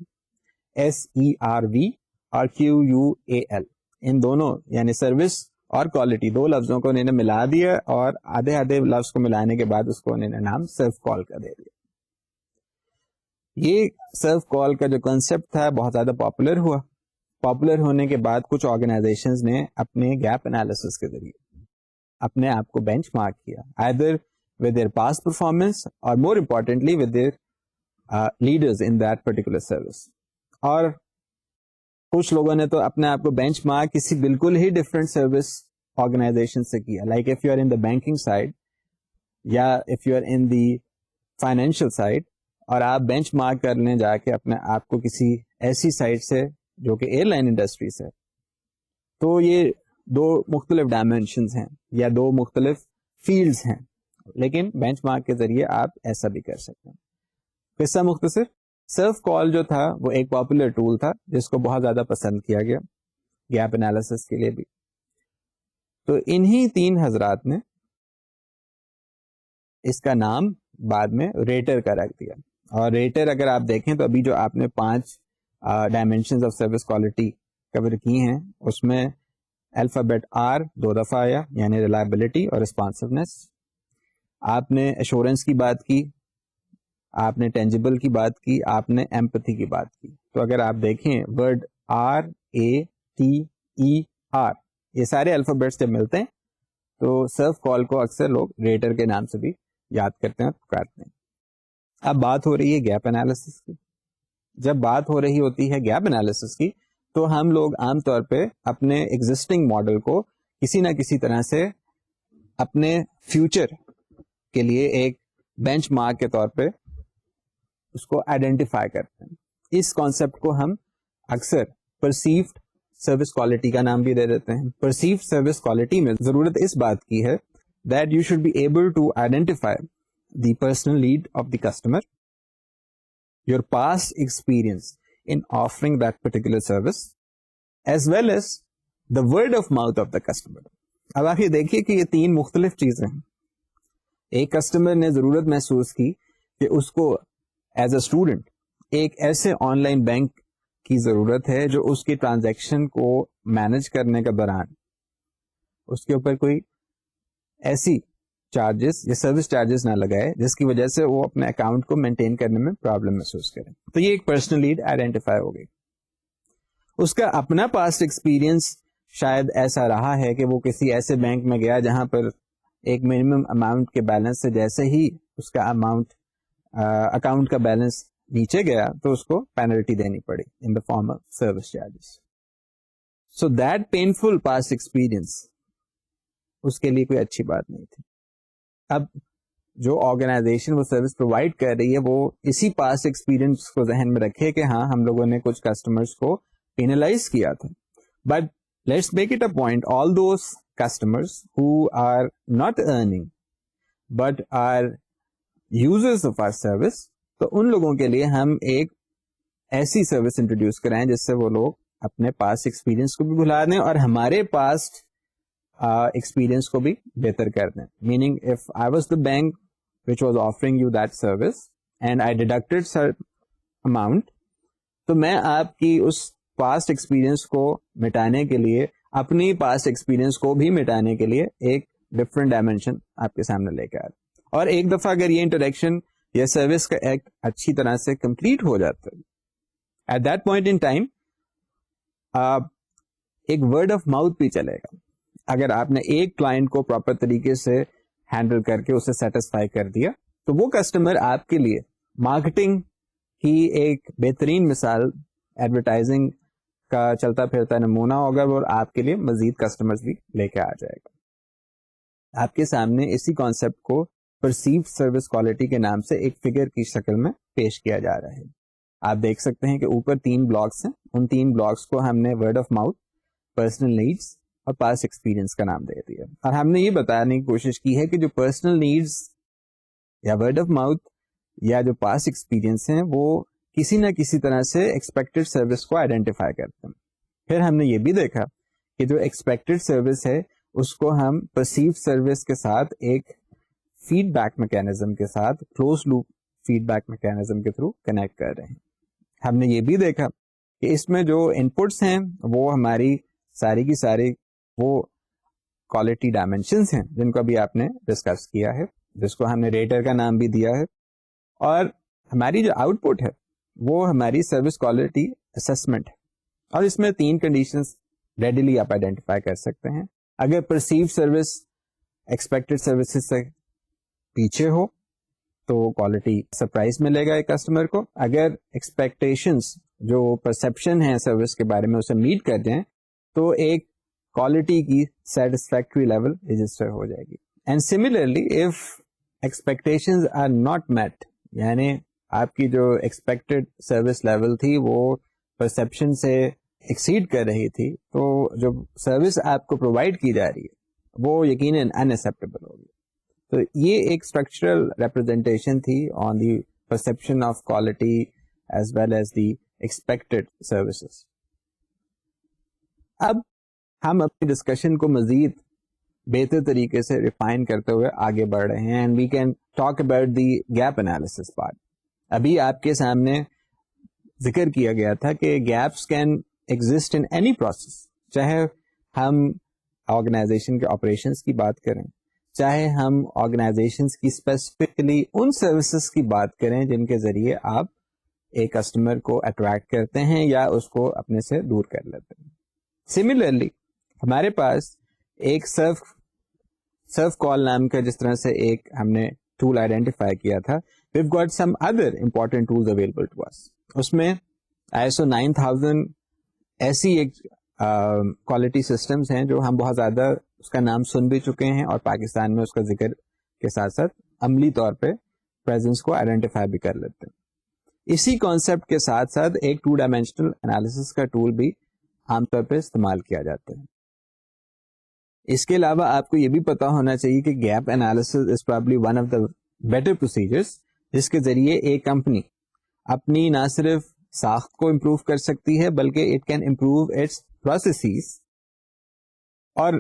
Speaker 1: SERV اور QUAL, ان دونوں یعنی سروس اور کوالٹی دو لفظوں کو انہوں نے ملا دیا اور آدھے لفظ کو ملانے کے بعد اس کو انہوں نے نام سرو کال کا دے دیا. یہ سرو کال کا جو کنسپٹ تھا بہت زیادہ پاپولر ہوا. پاپولر ہونے کے بعد کچھ آرگنائزیشنز نے اپنے گیپ انالیسس کے ذریعے اپنے آپ کو بینچ مارک کیا, either with their past performance or more importantly with their leaders in that particular service. اور کچھ لوگوں نے تو اپنے آپ کو بینچ مارک کسی بالکل ہی ڈفرینٹ سروس آرگنائزیشن سے کیا, like if you are in the banking side یا if you are in the financial side, اور آپ بینچ مارک کر لیں جا کے اپنے آپ کو کسی ایسی سائٹ سے جو کہ ایئر لائن انڈسٹری سے, تو یہ 2 مختلف ڈائمینشنز ہیں یا 2 مختلف فیلڈز ہیں, لیکن بینچ مارک کے ذریعے آپ ایسا بھی کر سکتے ہیں. قصہ مختصر, سرو کال جو تھا وہ ایک پاپولر ٹول تھا جس کو بہت زیادہ پسند کیا گیا گیپ انالیسس کے لیے بھی. تو انہی 3 حضرات نے اس کا نام بعد میں ریٹر کا رکھ دیا. اور ریٹر اگر آپ دیکھیں تو ابھی جو آپ نے 5 ڈائمینشنز آف سروس کوالٹی کور کی ہیں اس میں الفابیٹ R 2 دفعہ آیا, یعنی ریلائبلٹی اور ریسپانسونیس. آپ نے ایشورنس کی بات کی, آپ نے ٹینجیبل کی بات کی, آپ نے ایمپتھی کی بات کی. تو اگر آپ دیکھیں ورڈ RATER یہ سارے الفابیٹس جب ملتے ہیں تو سرف کال کو اکثر لوگ ریٹر کے نام سے بھی یاد کرتے ہیں اور پکارتے ہیں. اب بات ہو رہی ہے گیپ انالیسس کی. جب بات ہو رہی ہوتی ہے گیپ انالیسس کی تو ہم لوگ عام طور پہ اپنے ایگزسٹنگ ماڈل کو کسی نہ کسی طرح سے اپنے فیوچر کے لیے ایک بینچ مارک کے طور پہ اس کو آئیڈینٹیفائی کرتے ہیں. اس کانسیپٹ کو ہم اکثر پرسیوڈ سروس کوالٹی کا نام بھی دے دیتے ہیں. پرسیوڈ سروس کوالٹی میں ضرورت اس بات کی ہے that you should be able to identify the personal need of the customer, your past experience in offering that particular service, as well as the word of mouth of the customer. اب آپ یہ دیکھیے کہ یہ تین مختلف چیزیں ہیں. ایک کسٹمر نے ضرورت محسوس کی کہ اس کو ایز اے اسٹوڈنٹ ایک ایسے آن لائن بینک کی ضرورت ہے جو اس کی ٹرانزیکشن کو مینج کرنے کے دوران اس کے اوپر کوئی ایسی چارجز یا سروس چارجز نہ لگائے جس کی وجہ سے وہ اپنے اکاؤنٹ کو مینٹین کرنے میں پرابلم محسوس کرے. تو یہ ایک پرسنل نیڈ آئیڈینٹیفائی ہو گئی. اس کا اپنا پاسٹ ایکسپیرئنس شاید ایسا رہا ہے کہ وہ کسی ایسے بینک میں گیا جہاں پر ایک منیمم اماؤنٹ کے بیلنس سے جیسے ہی اس کا اماؤنٹ اکاؤنٹ کا بیلنس نیچے گیا تو اس کو پینلٹی دینی پڑی in the form of service charges. So that painful past experience اس کے لیے کوئی اچھی بات نہیں تھی. اب جو آرگنائزیشن وہ سروس پرووائڈ کر رہی ہے وہ اسی پاسٹ ایکسپیرئنس کو ذہن میں رکھے کہ ہاں ہم لوگوں نے کچھ کسٹمرز کو پینلائز کیا تھا. But let's make it a point, all those customers who are not earning but are users of our service, تو ان لوگوں کے لیے ہم ایک ایسی سروس انٹروڈیوس کرائیں جس سے وہ لوگ اپنے پاسٹ ایکسپیرئنس کو بھی بھلا دیں اور ہمارے پاسٹ ایکسپیرئنس کو بھی بہتر کر دیں. Meaning if I was the bank which was offering you that service and I deducted sir amount, تو میں آپ کی اس پاسٹ ایکسپیرئنس کو مٹانے کے لیے اپنی پاسٹ ایکسپیرئنس کو بھی مٹانے کے لیے ایک ڈفرنٹ ڈائمینشن آپ کے سامنے لے کے آئے. اور ایک دفعہ اگر یہ انٹریکشن یا سروس کا ایکٹ اچھی طرح سے کمپلیٹ ہو جاتا ہے, at that point in time ایک ورڈ آف ماؤتھ بھی چلے گا. اگر آپ نے ایک کلائنٹ کو پراپر طریقے سے ہینڈل کر کے اسے سیٹسفائی کر دیا تو وہ کسٹمر آپ کے لیے مارکیٹنگ کی ایک بہترین مثال, ایڈورٹائزنگ کا چلتا پھرتا نمونہ ہوگا اور آپ کے لیے مزید کسٹمرز بھی لے کے آ جائے گا. آپ کے سامنے اسی کانسیپٹ کو پرسیوڈ سروس کوالٹی کے نام سے ایک فگر کی شکل میں پیش کیا جا رہا ہے. آپ دیکھ سکتے ہیں کہ اوپر 3 بلاکس ہیں, ان 3 بلاکس کو ہم نے word of mouth, personal needs اور پاسٹ ایکسپیرئنس کا نام دے دیا. اور ہم نے یہ بتانے کی کوشش کی ہے کہ جو پرسنل نیڈس یا ورڈ آف ماؤتھ یا جو پاسٹ ایکسپیرئنس ہیں وہ کسی نہ کسی طرح سے ایکسپیکٹڈ سروس کو آئیڈینٹیفائی کرتے ہیں. پھر ہم نے یہ بھی دیکھا کہ جو ایکسپیکٹڈ سروس ہے اس کو ہم پرسیو سروس کے ساتھ ایک فیڈ بیک میکینزم کے ساتھ close loop feedback mechanism کے تھرو کنیکٹ کر رہے ہیں. ہم نے یہ بھی دیکھا کہ اس میں جو انپٹس ہیں وہ ہماری ساری کی ساری وہ کوالٹی ڈائمینشنس ہیں جن کو ابھی آپ نے ڈسکس کیا ہے, جس کو ہم نے ریٹر کا نام بھی دیا ہے. اور ہماری جو آؤٹ پٹ ہے وہ ہماری سروس کوالٹی اسسمنٹ ہے. اور اس میں 3 کنڈیشنز ریڈیلی آپ آئیڈینٹیفائی کر سکتے ہیں. اگر پرسیو سروس ایکسپیکٹڈ سروسز سے پیچھے ہو تو کوالٹی سرپرائز ملے گا ایک کسٹمر کو. اگر ایکسپیکٹیشنز جو پرسپشن ہے سروس کے بارے میں اسے میٹ کر جائیں تو ایک کوالٹی کی سیٹسفیکٹری لیول رجسٹر ہو جائے گی. And similarly if expectations are not met, یعنی آپ کی جو ایکسپیکٹڈ سروس لیول تھی وہ پرسپشن سے ایکسیڈ کر رہی تھی, تو جو سروس آپ کو پرووائڈ کی جا رہی ہے وہ یقیناً اناسیپٹیبل ہوگی. تو یہ ایک اسٹرکچرل ریپرزینٹیشن تھی on the perception of quality as well as the expected services. اب ہم اپنی ڈسکشن کو مزید بہتر طریقے سے ریفائن کرتے ہوئے آگے بڑھ رہے ہیں, and we can talk about the gap analysis part. ابھی آپ کے سامنے ذکر کیا گیا تھا کہ gaps can exist in any process, چاہے ہم آرگنائزیشن کے آپریشنس کی بات کریں, چاہے ہم آرگنائزیشنس کی اسپیسیفکلی ان سروسز کی بات کریں جن کے ذریعے آپ ایک کسٹمر کو اٹریکٹ کرتے ہیں یا اس کو اپنے سے دور کر لیتے ہیں. سملرلی ہمارے پاس ایک سرف کال نام کا جس طرح سے ایک ہم نے ٹول آئیڈینٹیفائی کیا تھا, we've got some other important tools available to us. اس میں ISO 9000 ایسی ایک کوالٹی سسٹمز ہیں جو ہم بہت زیادہ اس کا نام سن بھی چکے ہیں اور پاکستان میں اس کا ذکر کے ساتھ ساتھ عملی طور پہ پریزنس کو آئیڈینٹیفائی بھی کر لیتے ہیں. اسی کانسیپٹ کے ساتھ ساتھ ایک 2 ڈائمینشنل انالیسس کا ٹول بھی عام طور پہ استعمال کیا جاتا ہے. اس کے علاوہ آپ کو یہ بھی پتا ہونا چاہیے کہ gap analysis is probably one of the better procedures جس کے ذریعے ایک کمپنی اپنی نہ صرف ساخت کو امپروو کر سکتی ہے بلکہ it can improve its processes. اور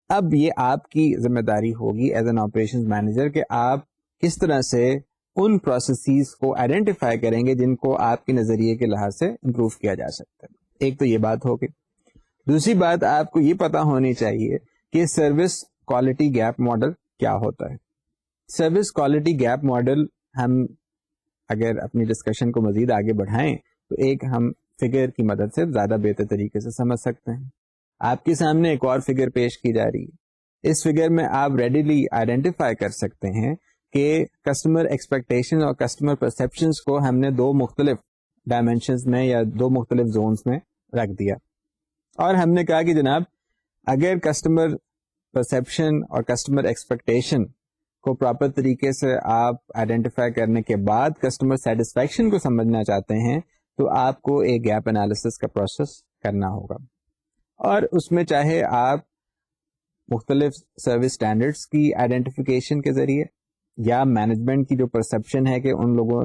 Speaker 1: اب یہ آپ کی ذمہ داری ہوگی ایز این آپریشن مینیجر کہ آپ کس طرح سے ان پروسیسز کو آئیڈینٹیفائی کریں گے جن کو آپ کے نظریے کے لحاظ سے امپروو کیا جا سکتا ہے. ایک تو یہ بات ہوگی. دوسری بات آپ کو یہ پتا ہونی چاہیے کہ سروس کوالٹی گیپ ماڈل کیا ہوتا ہے. سروس کوالٹی گیپ ماڈل ہم اگر اپنی ڈسکشن کو مزید آگے بڑھائیں تو ایک ہم فگر کی مدد سے زیادہ بہتر طریقے سے سمجھ سکتے ہیں. آپ کے سامنے ایک اور فگر پیش کی جا رہی ہے. اس فگر میں آپ ریڈیلی آئیڈینٹیفائی کر سکتے ہیں کہ کسٹمر ایکسپیکٹیشن اور کسٹمر پرسپشنز کو ہم نے 2 مختلف ڈائمینشنز میں یا 2 مختلف زونز میں رکھ دیا اور ہم نے کہا کہ جناب اگر کسٹمر پرسپشن اور کسٹمر ایکسپیکٹیشن کو پراپر طریقے سے آپ آئیڈینٹیفائی کرنے کے بعد کسٹمر سیٹسفیکشن کو سمجھنا چاہتے ہیں تو آپ کو ایک گیپ انالیسس کا پروسیس کرنا ہوگا. اور اس میں چاہے آپ مختلف سروس اسٹینڈرڈس کی آئیڈینٹیفیکیشن کے ذریعے یا مینجمنٹ کی جو پرسپشن ہے کہ ان لوگوں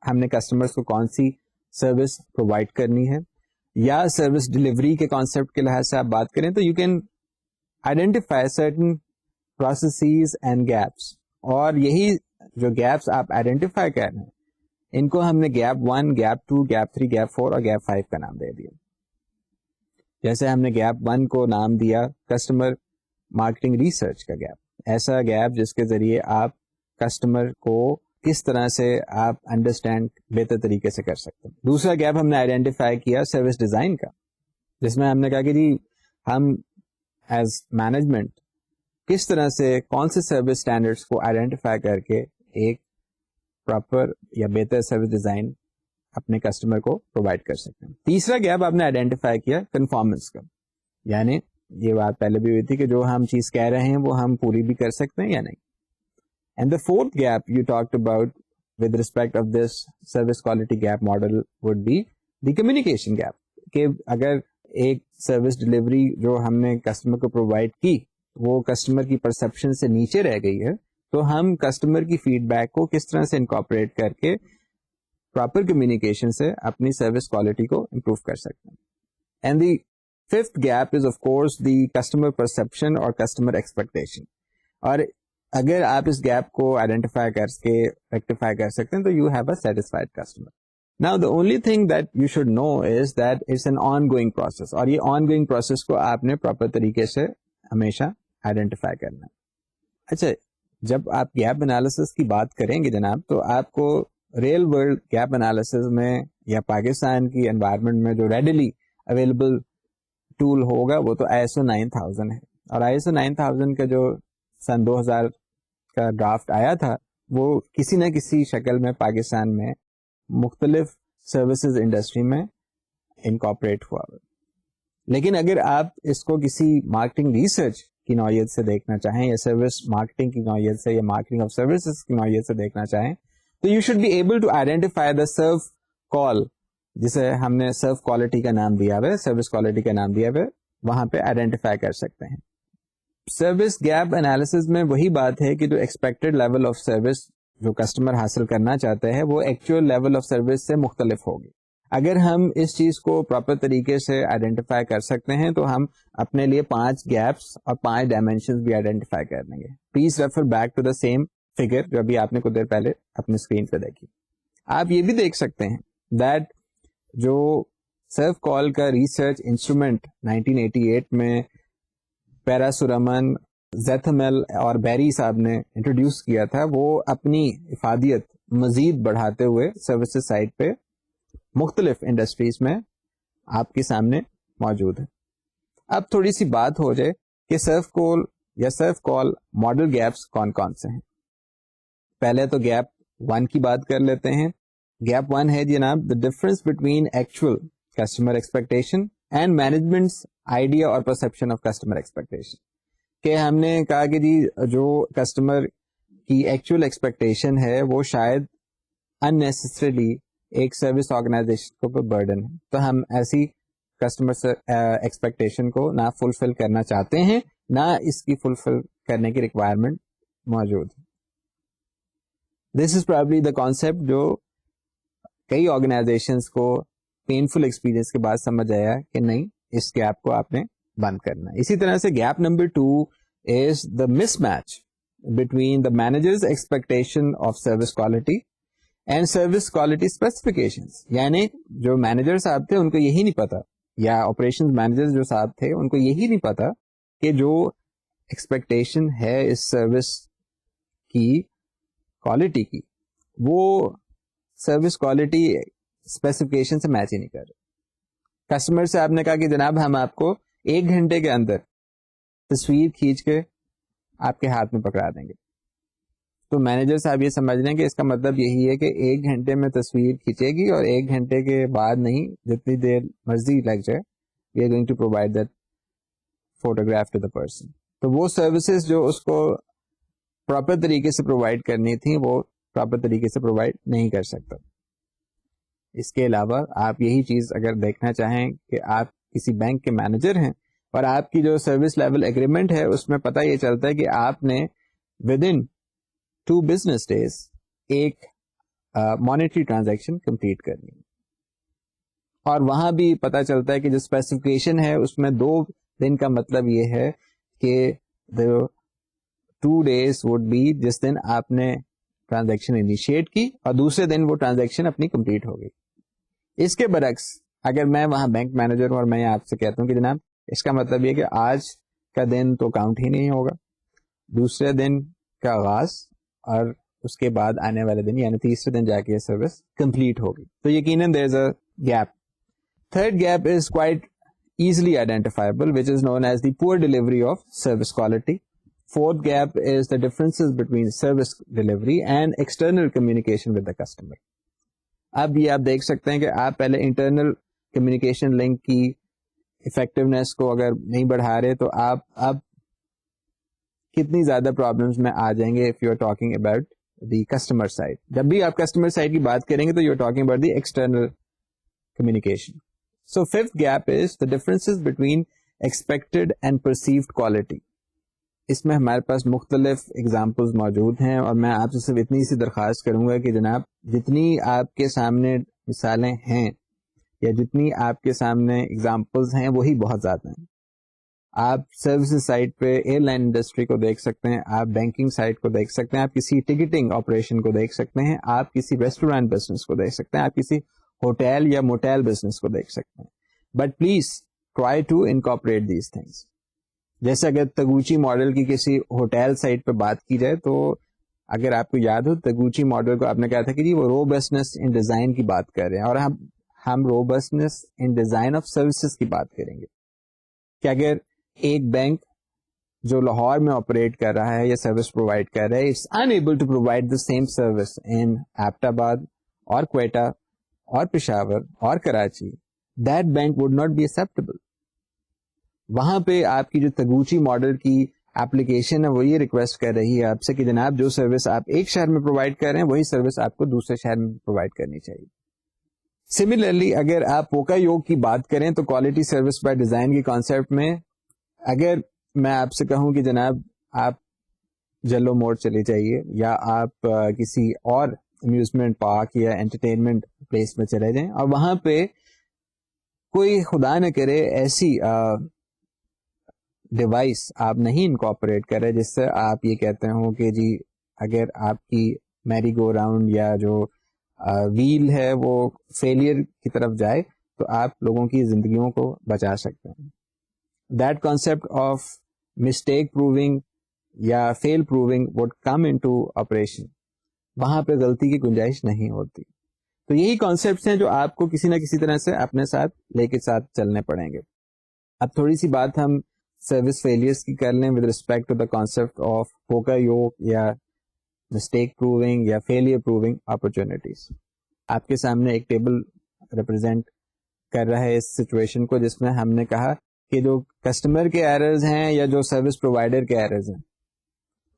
Speaker 1: ہم نے کسٹمرس کو کون سی سروس پرووائڈ کرنی ہے یا سروس ڈلیوری کے کانسیپٹ کے لحاظ سے آپ بات کریں تو you can identify certain processes and gaps. اور یہی جو گیپس آپ آئیڈینٹیفائی کر رہے ہیں ان کو ہم نے گیپ 1, گیپ 2, گیپ 3, گیپ 4 اور گیپ 5 کا نام دے دیا. جیسے ہم نے گیپ 1 کو نام دیا کسٹمر مارکیٹنگ ریسرچ کا گیپ, ایسا گیپ جس کے ذریعے آپ کسٹمر کو کس طرح سے آپ انڈرسٹینڈ بہتر طریقے سے کر سکتے ہیں. دوسرا گیپ ہم نے آئیڈینٹیفائی کیا سروس ڈیزائن کا, جس میں ہم نے کہا کہ جی ہم ایز مینجمنٹ کس طرح سے کون سے سروس اسٹینڈرڈس کو آئیڈینٹیفائی کر کے ایک پراپر یا بہتر سروس ڈیزائن اپنے کسٹمر کو پرووائڈ کر سکتے ہیں. تیسرا گیپ آپ نے آئیڈینٹیفائی کیا کنفارمنس کا, یعنی یہ بات پہلے بھی ہوئی تھی کہ جو ہم چیز کہہ رہے ہیں وہ ہم پوری بھی کر سکتے ہیں یا نہیں. And the fourth gap you talked about with respect of this service quality gap model would be the communication gap. کہ اگر ایک سروس ڈلیوری جو ہم نے کسٹمر کو پرووائڈ کی وہ کسٹمر کی پرسپشن سے نیچے رہ گئی ہے تو ہم کسٹمر کی فیڈ بیک کو کس طرح سے انکارپوریٹ کر کے پراپر کمیونیکیشن سے اپنی سروس کوالٹی کو امپروو کر سکتے ہیں. And the fifth gap is of course the customer perception اور کسٹمر ایکسپیکٹیشن. اور اگر آپ اس گیپ کو آئیڈینٹیفائی کر کے ریکٹیفائی کر سکتے ہیں تو you have a satisfied customer. Now the only thing that you should know is that it's an ongoing process, اور یہ آن گوئنگ پروسیس کو آپ نے پراپر طریقے سے ہمیشہ آئیڈینٹیفائی کرنا ہے. اچھا, جب آپ گیپ انالیسس کی بات کریں گے جناب تو آپ کو ریئل ورلڈ گیپ انالیسس میں یا پاکستان کی انوائرمنٹ میں جو ریڈیلی اویلیبل ٹول ہوگا وہ تو ISO 9000 ہے. اور ISO 9000 کا جو سن 2000 کا ڈرافٹ آیا تھا وہ کسی نہ کسی شکل میں پاکستان میں مختلف سروسز انڈسٹری میں انکارپوریٹ ہوا. لیکن اگر آپ اس کو کسی مارکیٹنگ ریسرچ کی نوعیت سے دیکھنا چاہیں یا سروس مارکیٹنگ کی نوعیت سے یا مارکیٹنگ آف سروسز کی نوعیت سے دیکھنا چاہیں تو you should be able to identify the SERVQUAL, جسے ہم نے سرو کوالٹی کا نام دیا ہوا ہے, سروس کوالٹی کا نام دیا ہوا ہے, وہاں پہ آئیڈینٹیفائی کر سکتے ہیں. سروس گیپ انالیسز میں وہی بات ہے کہ جو ایکسپیکٹڈ لیول آف سروس جو کسٹمر حاصل کرنا چاہتے ہیں وہ ایکچوئل لیول آف سروس سے مختلف ہوگی. اگر ہم اس چیز کو پراپر طریقے سے آئیڈینٹیفائی کر سکتے ہیں تو ہم اپنے لیے 5 گیپس اور 5 ڈائمینشنز بھی آئیڈینٹیفائی کر لیں گے. Please refer back to the same figure جو ابھی آپ نے کچھ دیر پہلے اپنی اسکرین پہ دیکھی. آپ یہ بھی دیکھ سکتے ہیں دیٹ جو سرف کال کا ریسرچ انسٹرومنٹ 1988 میں پیراسورمن زیتھمل اور بیری صاحب نے انٹروڈیوس کیا تھا وہ اپنی افادیت مزید بڑھاتے ہوئے سروسز سائٹ پہ مختلف انڈسٹریز میں آپ کے سامنے موجود ہے. اب تھوڑی سی بات ہو جائے کہ سرف کال یا سرف کال ماڈل گیپس کون کون سے ہیں. پہلے تو گیپ 1 کی بات کر لیتے ہیں. گیپ 1 ہے جناب the difference between actual customer expectation and managements idea اور پرسپشن آف کسٹمر ایکسپیکٹیشن. کہ ہم نے کہا کہ جی جو کسٹمر کی ایکچوئل ایکسپیکٹیشن ہے وہ شاید اننیسسریلی ایک سروس آرگنائزیشن کو برڈن ہے, تو ہم ایسی کسٹمر ایکسپیکٹیشن کو نہ فلفل کرنا چاہتے ہیں, نہ اس کی فلفل کرنے کی ریکوائرمنٹ موجود ہے. دس از پرابلی دا کانسیپٹ جو کئی آرگنائزیشنس کو پینفل ایکسپیرئنس کے بعد سمجھ آیا کہ نہیں, اس گیپ کو آپ نے بند کرنا ہے. اسی طرح سے gap number 2 is the miss match between the managers expectation of service quality and service quality specifications. یعنی جو مینیجر صاحب تھے ان کو یہی نہیں پتا, یا آپریشن مینیجر جو صاحب تھے ان کو یہی نہیں پتا کہ جو ایکسپیکٹیشن ہے اس سروس کی کوالٹی کی وہ سروس کوالٹی اسپیسیفکیشن سے میچ ہی نہیں کر رہے. کسٹمر سے آپ نے کہا کہ جناب ہم آپ کو 1 گھنٹے کے اندر تصویر کھینچ کے آپ کے ہاتھ میں پکڑا دیں گے. تو مینیجر صاحب یہ سمجھ رہے ہیں کہ اس کا مطلب یہی ہے کہ 1 گھنٹے میں تصویر کھینچے گی اور 1 گھنٹے کے بعد نہیں, جتنی دیر مرضی لگ جائے, we are going to provide that photograph to the person. تو وہ سروسز جو اس کو پراپر طریقے سے پرووائڈ کرنی تھی وہ پراپر طریقے سے پرووائڈ نہیں کر سکتا. اس کے علاوہ آپ یہی چیز اگر دیکھنا چاہیں کہ آپ کسی بینک کے مینیجر ہیں اور آپ کی جو سروس لیول ایگریمنٹ ہے اس میں پتہ یہ چلتا ہے کہ آپ نے ود ان 2 business days ایک مانیٹری ٹرانزیکشن کمپلیٹ کرنی ہے. اور وہاں بھی پتہ چلتا ہے کہ جو اسپیسیفکیشن ہے اس میں 2 دن کا مطلب یہ ہے کہ 2 days would be جس دن آپ نے ٹرانزیکشن انیشیٹ کی اور دوسرے دن وہ ٹرانزیکشن اپنی کمپلیٹ ہو گئی. اس کے برعکس اگر میں وہاں بینک مینیجر ہوں اور میں آپ سے کہتا ہوں کہ جناب اس کا مطلب یہ کہ آج کا دن تو کاؤنٹ ہی نہیں ہوگا, دوسرے دن کا آغاز اور اس کے بعد آنے والے دن یعنی تیسرے دن جا کے یہ سروس کمپلیٹ ہوگی, تو یقیناً there is a gap. Third gap is quite easily identifiable which is known as the poor delivery of service quality. Fourth gap is the differences between service delivery and external communication with the customer. اب یہ آپ دیکھ سکتے ہیں کہ آپ پہلے internal communication link کی افیکٹونیس کو اگر نہیں بڑھا رہے تو آپ اب کتنی زیادہ پرابلمس میں آ جائیں گے if you are talking about the customer side. جب بھی آپ کسٹمر سائڈ کی بات کریں گے تو you are talking about the external communication. So fifth gap is the differences between expected and perceived quality. اس میں ہمارے پاس مختلف ایگزامپلز موجود ہیں اور میں آپ سے صرف اتنی سی درخواست کروں گا کہ جناب جتنی آپ کے سامنے مثالیں ہیں یا جتنی آپ کے سامنے ایگزامپلز ہیں وہی بہت زیادہ ہیں. آپ سروسز سائٹ پہ ایئر لائن انڈسٹری کو دیکھ سکتے ہیں, آپ بینکنگ سائٹ کو دیکھ سکتے ہیں, آپ کسی ٹکٹنگ آپریشن کو دیکھ سکتے ہیں, آپ کسی ریسٹورینٹ بزنس کو دیکھ سکتے ہیں, آپ کسی ہوٹل یا موٹیل بزنس کو دیکھ سکتے ہیں. But please try to incorporate these things. جیسے اگر تگوچی ماڈل کی کسی ہوٹل سائٹ پہ بات کی جائے تو اگر آپ کو یاد ہو تگوچی ماڈل کو آپ نے کہا تھا کہ جی وہ روبسٹنس ان ڈیزائن کی بات کر رہے ہیں, اور ہم روبسٹنس ان ڈیزائن آف سروسز کی بات کریں گے. کہ اگر ایک بینک جو لاہور میں آپریٹ کر رہا ہے یا سروس پرووائڈ کر رہا ہے it's unable to provide the same service in Abbottabad اور کوئٹہ اور پشاور اور Karachi, that bank would not be acceptable. وہاں پہ آپ کی جو تگوچی ماڈل کی ایپلیکیشن ہے وہ یہ ریکویسٹ کر رہی ہے آپ سے کہ جناب جو سروس آپ ایک شہر میں پرووائڈ کر رہے ہیں وہی سروس آپ کو دوسرے شہر میں پرووائڈ کرنی چاہیے. سملرلی اگر آپ پوکا یوگ کی بات کریں تو کوالٹی سروس بائی ڈیزائن کے کانسیپٹ میں اگر میں آپ سے کہوں کہ جناب آپ جلو موڑ چلے جائیے یا آپ کسی اور امیوزمنٹ پارک یا انٹرٹینمنٹ پلیس میں چلے جائیں اور وہاں پہ کوئی خدا نہ کرے ایسی ڈیوائس آپ نہیں انکارپوریٹ کرے جس سے آپ یہ کہتے ہوں کہ جی اگر آپ کی میری گو راؤنڈ یا جو ویل ہے وہ فیلئر کی طرف جائے تو آپ لوگوں کی زندگیوں کو بچا سکتے ہیں. That concept of mistake proving یا fail proving would come in to operation, وہاں پہ غلطی کی گنجائش نہیں ہوتی. تو یہی کانسیپٹس ہیں جو آپ کو کسی نہ کسی طرح سے اپنے ساتھ لے کے ساتھ چلنے پڑیں گے. اب تھوڑی سی بات ہم سروس فیلئرس کی کر لیں with respect to the concept of poka yoke یا مسٹیک پروونگ یا فیلئر پروونگ اپرچونیٹیز. آپ کے سامنے ایک ٹیبل ریپرزینٹ کر رہا ہے اس سچویشن کو, جس میں ہم نے کہا کہ جو کسٹمر کے ایررز ہیں یا جو سروس پرووائڈر کے ایررز ہیں,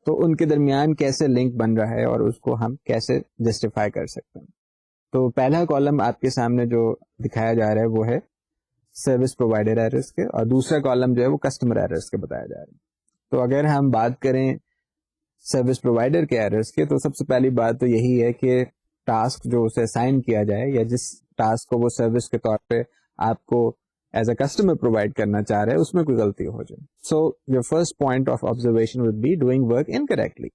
Speaker 1: تو ان کے درمیان کیسے لنک بن رہا ہے اور اس کو ہم کیسے جسٹیفائی کر سکتے ہیں. تو پہلا کالم آپ کے سامنے جو دکھایا جا رہا ہے وہ ہے سروس پرووائڈر ایررز کے, اور دوسرا کالم جو ہے وہ کسٹمر ایررز کے بتایا جا رہا ہے. تو اگر ہم بات کریں سروس پرووائڈر کے ایررز کے, تو سب سے پہلی بات تو یہی ہے کہ ٹاسک جو اسے اسائن کیا جائے یا جس ٹاسک کو وہ سروس کے طور پہ آپ کو ایز اے کسٹمر پرووائڈ کرنا چاہ رہے ہیں اس میں کوئی غلطی ہو جائے. So your first point of observation would be doing work incorrectly.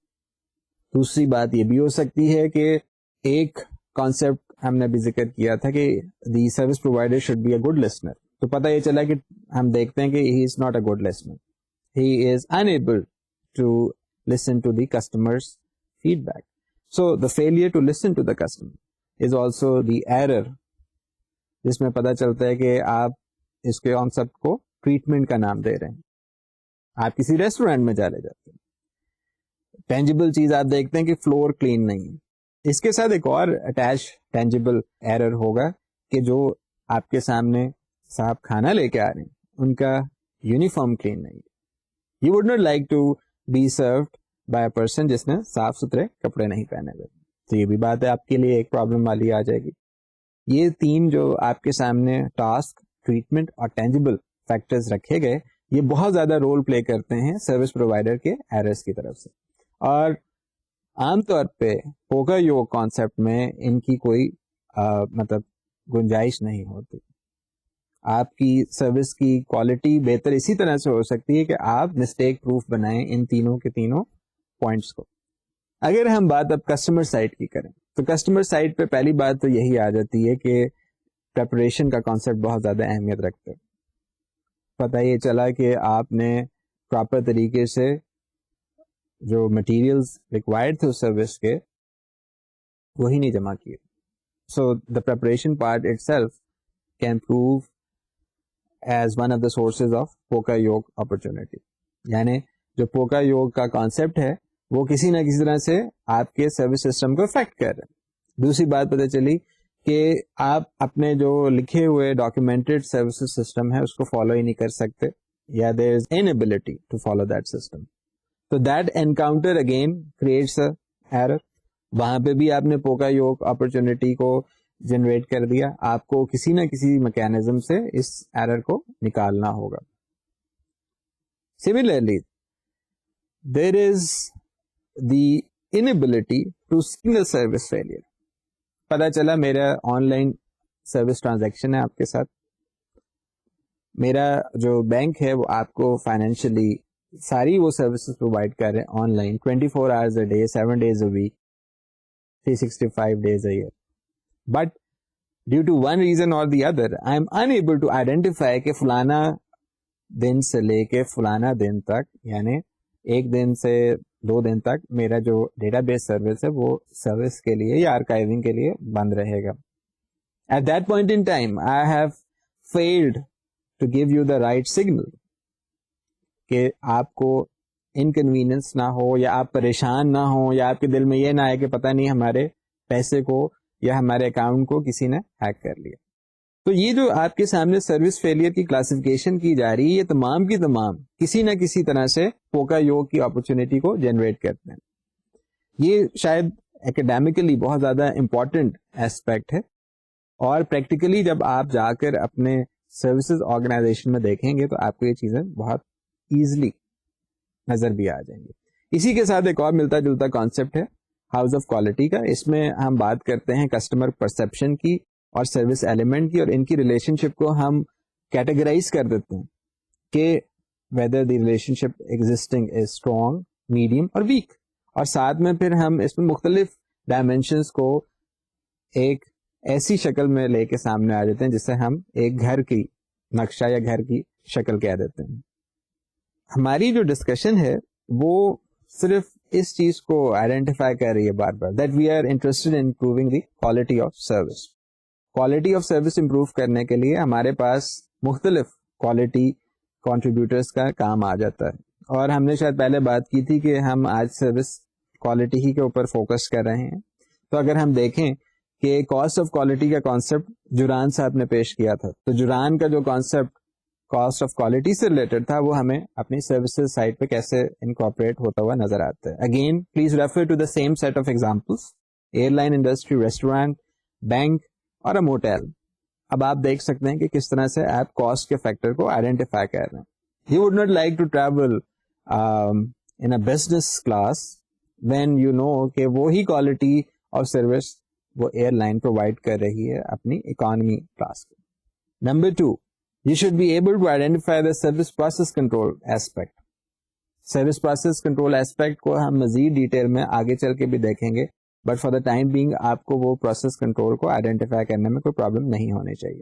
Speaker 1: دوسری بات یہ بھی ہو سکتی ہے کہ ایک کانسیپٹ ہم نے بھی ذکر کیا تھا کہ the service provider should be a good listener. تو پتہ یہ چلا کہ ہم دیکھتے ہیں کہ he is not a good listener, he is unable to listen to the customer's feedback. So the failure to listen to the customer is also the error, جس میں پتہ چلتا ہے کہ آپ اس کے کانسیپٹ کو ٹریٹمنٹ کا نام دے رہے ہیں. آپ کسی ریسٹورینٹ میں چلے جاتے ہیں, ٹینجیبل چیز آپ دیکھتے ہیں کہ فلور کلین نہیں ہے. اس کے ساتھ ایک اور اٹیچ ٹینجیبل ایرر ہوگا کہ جو آپ کے سامنے صاحب کھانا لے کے آ رہے ہیں ان کا یونیفارم کلین نہیں ہے. You would not like to be served by a person جس نے صاف ستھرے کپڑے نہیں پہنے ہوئے. تو یہ بھی بات ہے آپ کے لیے ایک پرابلم والی آ جائے گی. یہ تین جو آپ کے سامنے ٹاسک, ٹریٹمنٹ اور ٹینجیبل فیکٹرز رکھے گئے, یہ بہت زیادہ رول پلے کرتے ہیں سروس پرووائڈر کے ایررز کی طرف سے. اور عام طور پہ پوکا یوک کانسیپٹ میں ان کی کوئی مطلب گنجائش نہیں ہوتی. آپ کی سروس کی کوالٹی بہتر اسی طرح سے ہو سکتی ہے کہ آپ مسٹیک پروف بنائیں ان تینوں کے تینوں پوائنٹس کو. اگر ہم بات اب کسٹمر سائٹ کی کریں تو کسٹمر سائٹ پہ پہلی بات تو یہی آ جاتی ہے کہ پریپریشن کا کانسیپٹ بہت زیادہ اہمیت رکھتا ہے. پتہ یہ چلا کہ آپ نے پراپر طریقے سے جو مٹیریلز ریکوائرڈ تھے اس سروس کے وہی نہیں جمع کیے. So the preparation part itself can prove as one of the sources of poka yoke opportunity. یعنی جو پوکا یوک کا کانسیپٹ ہے وہ کسی نہ کسی طرح سے آپ کے سروس سسٹم کو افیکٹ کر رہے ہیں. دوسری بات پتہ چلی کہ آپ اپنے جو لکھے ہوئے ڈاکیومنٹڈ سروسز سسٹم ہے اس کو فالو ہی نہیں کر سکتے, یا there is inability to follow that system. تو that encounter again creates a error. وہاں پہ بھی آپ نے پوکا یوک اپرچونٹی کو جنریٹ کر دیا. آپ کو کسی نہ کسی میکینزم سے اس ایرر کو نکالنا ہوگا. Similarly, there is the inability to signal service failure. پتا چلا میرا آن لائن سروس ٹرانزیکشن ہے آپ کے ساتھ, میرا جو بینک ہے وہ آپ کو فائنینشلی ساری وہ سروسز پرووائڈ کر رہے ہیں on line 24 hours a day, 7 days a week, 365 days a year. But due to one reason or the other, I am unable to identify کہ فلانا دن سے لے کے فلانا دن تک, یعنی ایک دن سے 2 دن تک میرا جو ڈیٹا بیس سروس ہے وہ سروس کے لیے یا آرکائیونگ کے لیے بند رہے گا. At that point in time, I have failed to give you the right signal کہ آپ کو انکنوینئنس نہ ہو یا آپ پریشان نہ ہو یا آپ کے دل میں یہ نہ آئے کہ پتہ نہیں ہمارے پیسے کو یا ہمارے اکاؤنٹ کو کسی نے ہیک کر لیا. تو یہ جو آپ کے سامنے سروس فیلئر کی کلاسیفیکیشن کی جا رہی ہے یہ تمام کی تمام کسی نہ کسی طرح سے پوکا یوک کی اپرچونٹی کو جنریٹ کرتے ہیں. یہ شاید اکیڈیمکلی بہت زیادہ امپورٹنٹ ایسپیکٹ ہے, اور پریکٹیکلی جب آپ جا کر اپنے سروسز آرگنائزیشن میں دیکھیں گے تو آپ کو یہ چیزیں بہت ایزلی نظر بھی آ جائیں گے. اسی کے ساتھ ایک اور ملتا جلتا کانسیپٹ ہے ہاؤس آف کوالٹی کا. اس میں ہم بات کرتے ہیں کسٹمر پرسپشن کی اور سروس ایلیمنٹ کی, اور ان کی ریلیشن شپ کو ہم کیٹیگرائز کر دیتے ہیں کہ whether the relation ship existing is strong, medium اور ویک, اور ساتھ میں پھر ہم اس میں مختلف ڈائمینشنس کو ایک ایسی شکل میں لے کے سامنے آ جاتے ہیں جسے ہم ایک گھر کی نقشہ یا گھر کی شکل کہہ دیتے ہیں. ہماری جو ڈسکشن ہے وہ صرف اس چیز کو آئیڈینٹیفائی کر رہی ہے بار بار that we are interested in improving the quality of service. Quality of service improve کرنے کے لیے ہمارے پاس مختلف کوالٹی کنٹریبیوٹرس کا کام آ جاتا ہے, اور ہم نے شاید پہلے بات کی تھی کہ ہم آج سروس کوالٹی ہی کے اوپر فوکس کر رہے ہیں. تو اگر ہم دیکھیں کہ کاسٹ آف کوالٹی کا کانسیپٹ جوران صاحب نے پیش کیا تھا, تو جوران کا جو کانسیپٹ کاسٹ آف کوالٹی سے ریلیٹڈ تھا وہ ہمیں اپنی سروسز سائٹ پہ کیسے انکارپوریٹ ہوتا ہوا نظر آتا ہے. Again please refer to the same set of examples, airline industry, restaurant, bank اور موٹیل. اب آپ دیکھ سکتے ہیں کہ کس طرح سے آپ کاسٹ کے فیکٹر کو آئیڈینٹیفائی کر رہے ہیں. You would not like to travel in a business class when you know کہ وہی کوالٹی اور سروس وہ ایئر لائن پرووائڈ کر رہی ہے اپنی اکانومی کلاس کو. Number 2, you should be able to identify the service process control aspect. Service process control aspect کو ہم مزید ڈیٹیل میں آگے چل کے بھی دیکھیں گے, but for the time being آپ کو وہ پروسیس کنٹرول کو آئیڈینٹیفائی کرنے میں کوئی پرابلم نہیں ہونی چاہیے.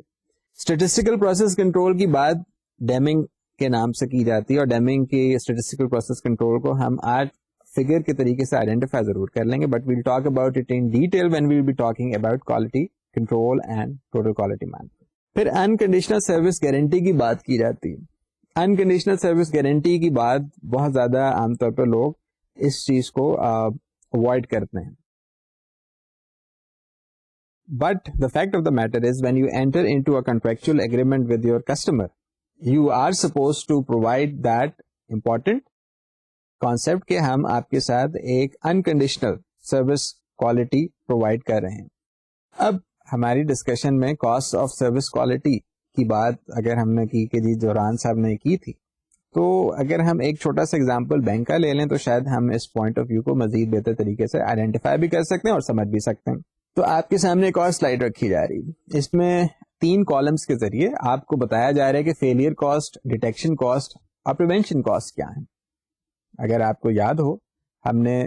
Speaker 1: اسٹیٹسٹیکل پروسیس کنٹرول کی بات ڈیمنگ کے نام سے کی جاتی ہے, اور ڈیمنگ کی اسٹیٹسٹیکل پروسیس کنٹرول کو ہم آج فگر کے طریقے سے آئیڈینٹیفائی ضرور کر لیں گے, but we'll talk about it in detail when we'll be talking about quality control and total quality management. پھر انکنڈیشنل سروس گارنٹی کی بات کی جاتی ہے. انکنڈیشنل سروس گارنٹی کی بات بہت زیادہ عام طور پر لوگ اس چیز کو اوائڈ کرتے ہیں, but the fact of the matter is when you enter into a contractual agreement with your customer you are suppose to provide that important concept کہ ہم آپ کے ساتھ ایک انکنڈیشنل سروس کوالٹی پرووائڈ کر رہے ہیں. اب ہماری ڈسکشن میں کاسٹ آف سروس کوالٹی کی بات اگر ہم نے کی کہ جی جوران صاحب نے کی تھی, تو اگر ہم ایک چھوٹا سا ایگزامپل بینک کا لے لیں تو شاید ہم اس پوائنٹ آف ویو کو مزید بہتر طریقے سے آئیڈینٹیفائی بھی کر سکتے ہیں اور سمجھ بھی سکتے ہیں. تو آپ کے سامنے ایک اور سلائیڈ رکھی جا رہی ہے, اس میں 3 کالمس کے ذریعے آپ کو بتایا جا رہا ہے کہ فیلئر کاسٹ, ڈیٹیکشن کاسٹ اور پریونشن کاسٹ کیا ہیں. اگر آپ کو یاد ہو ہم نے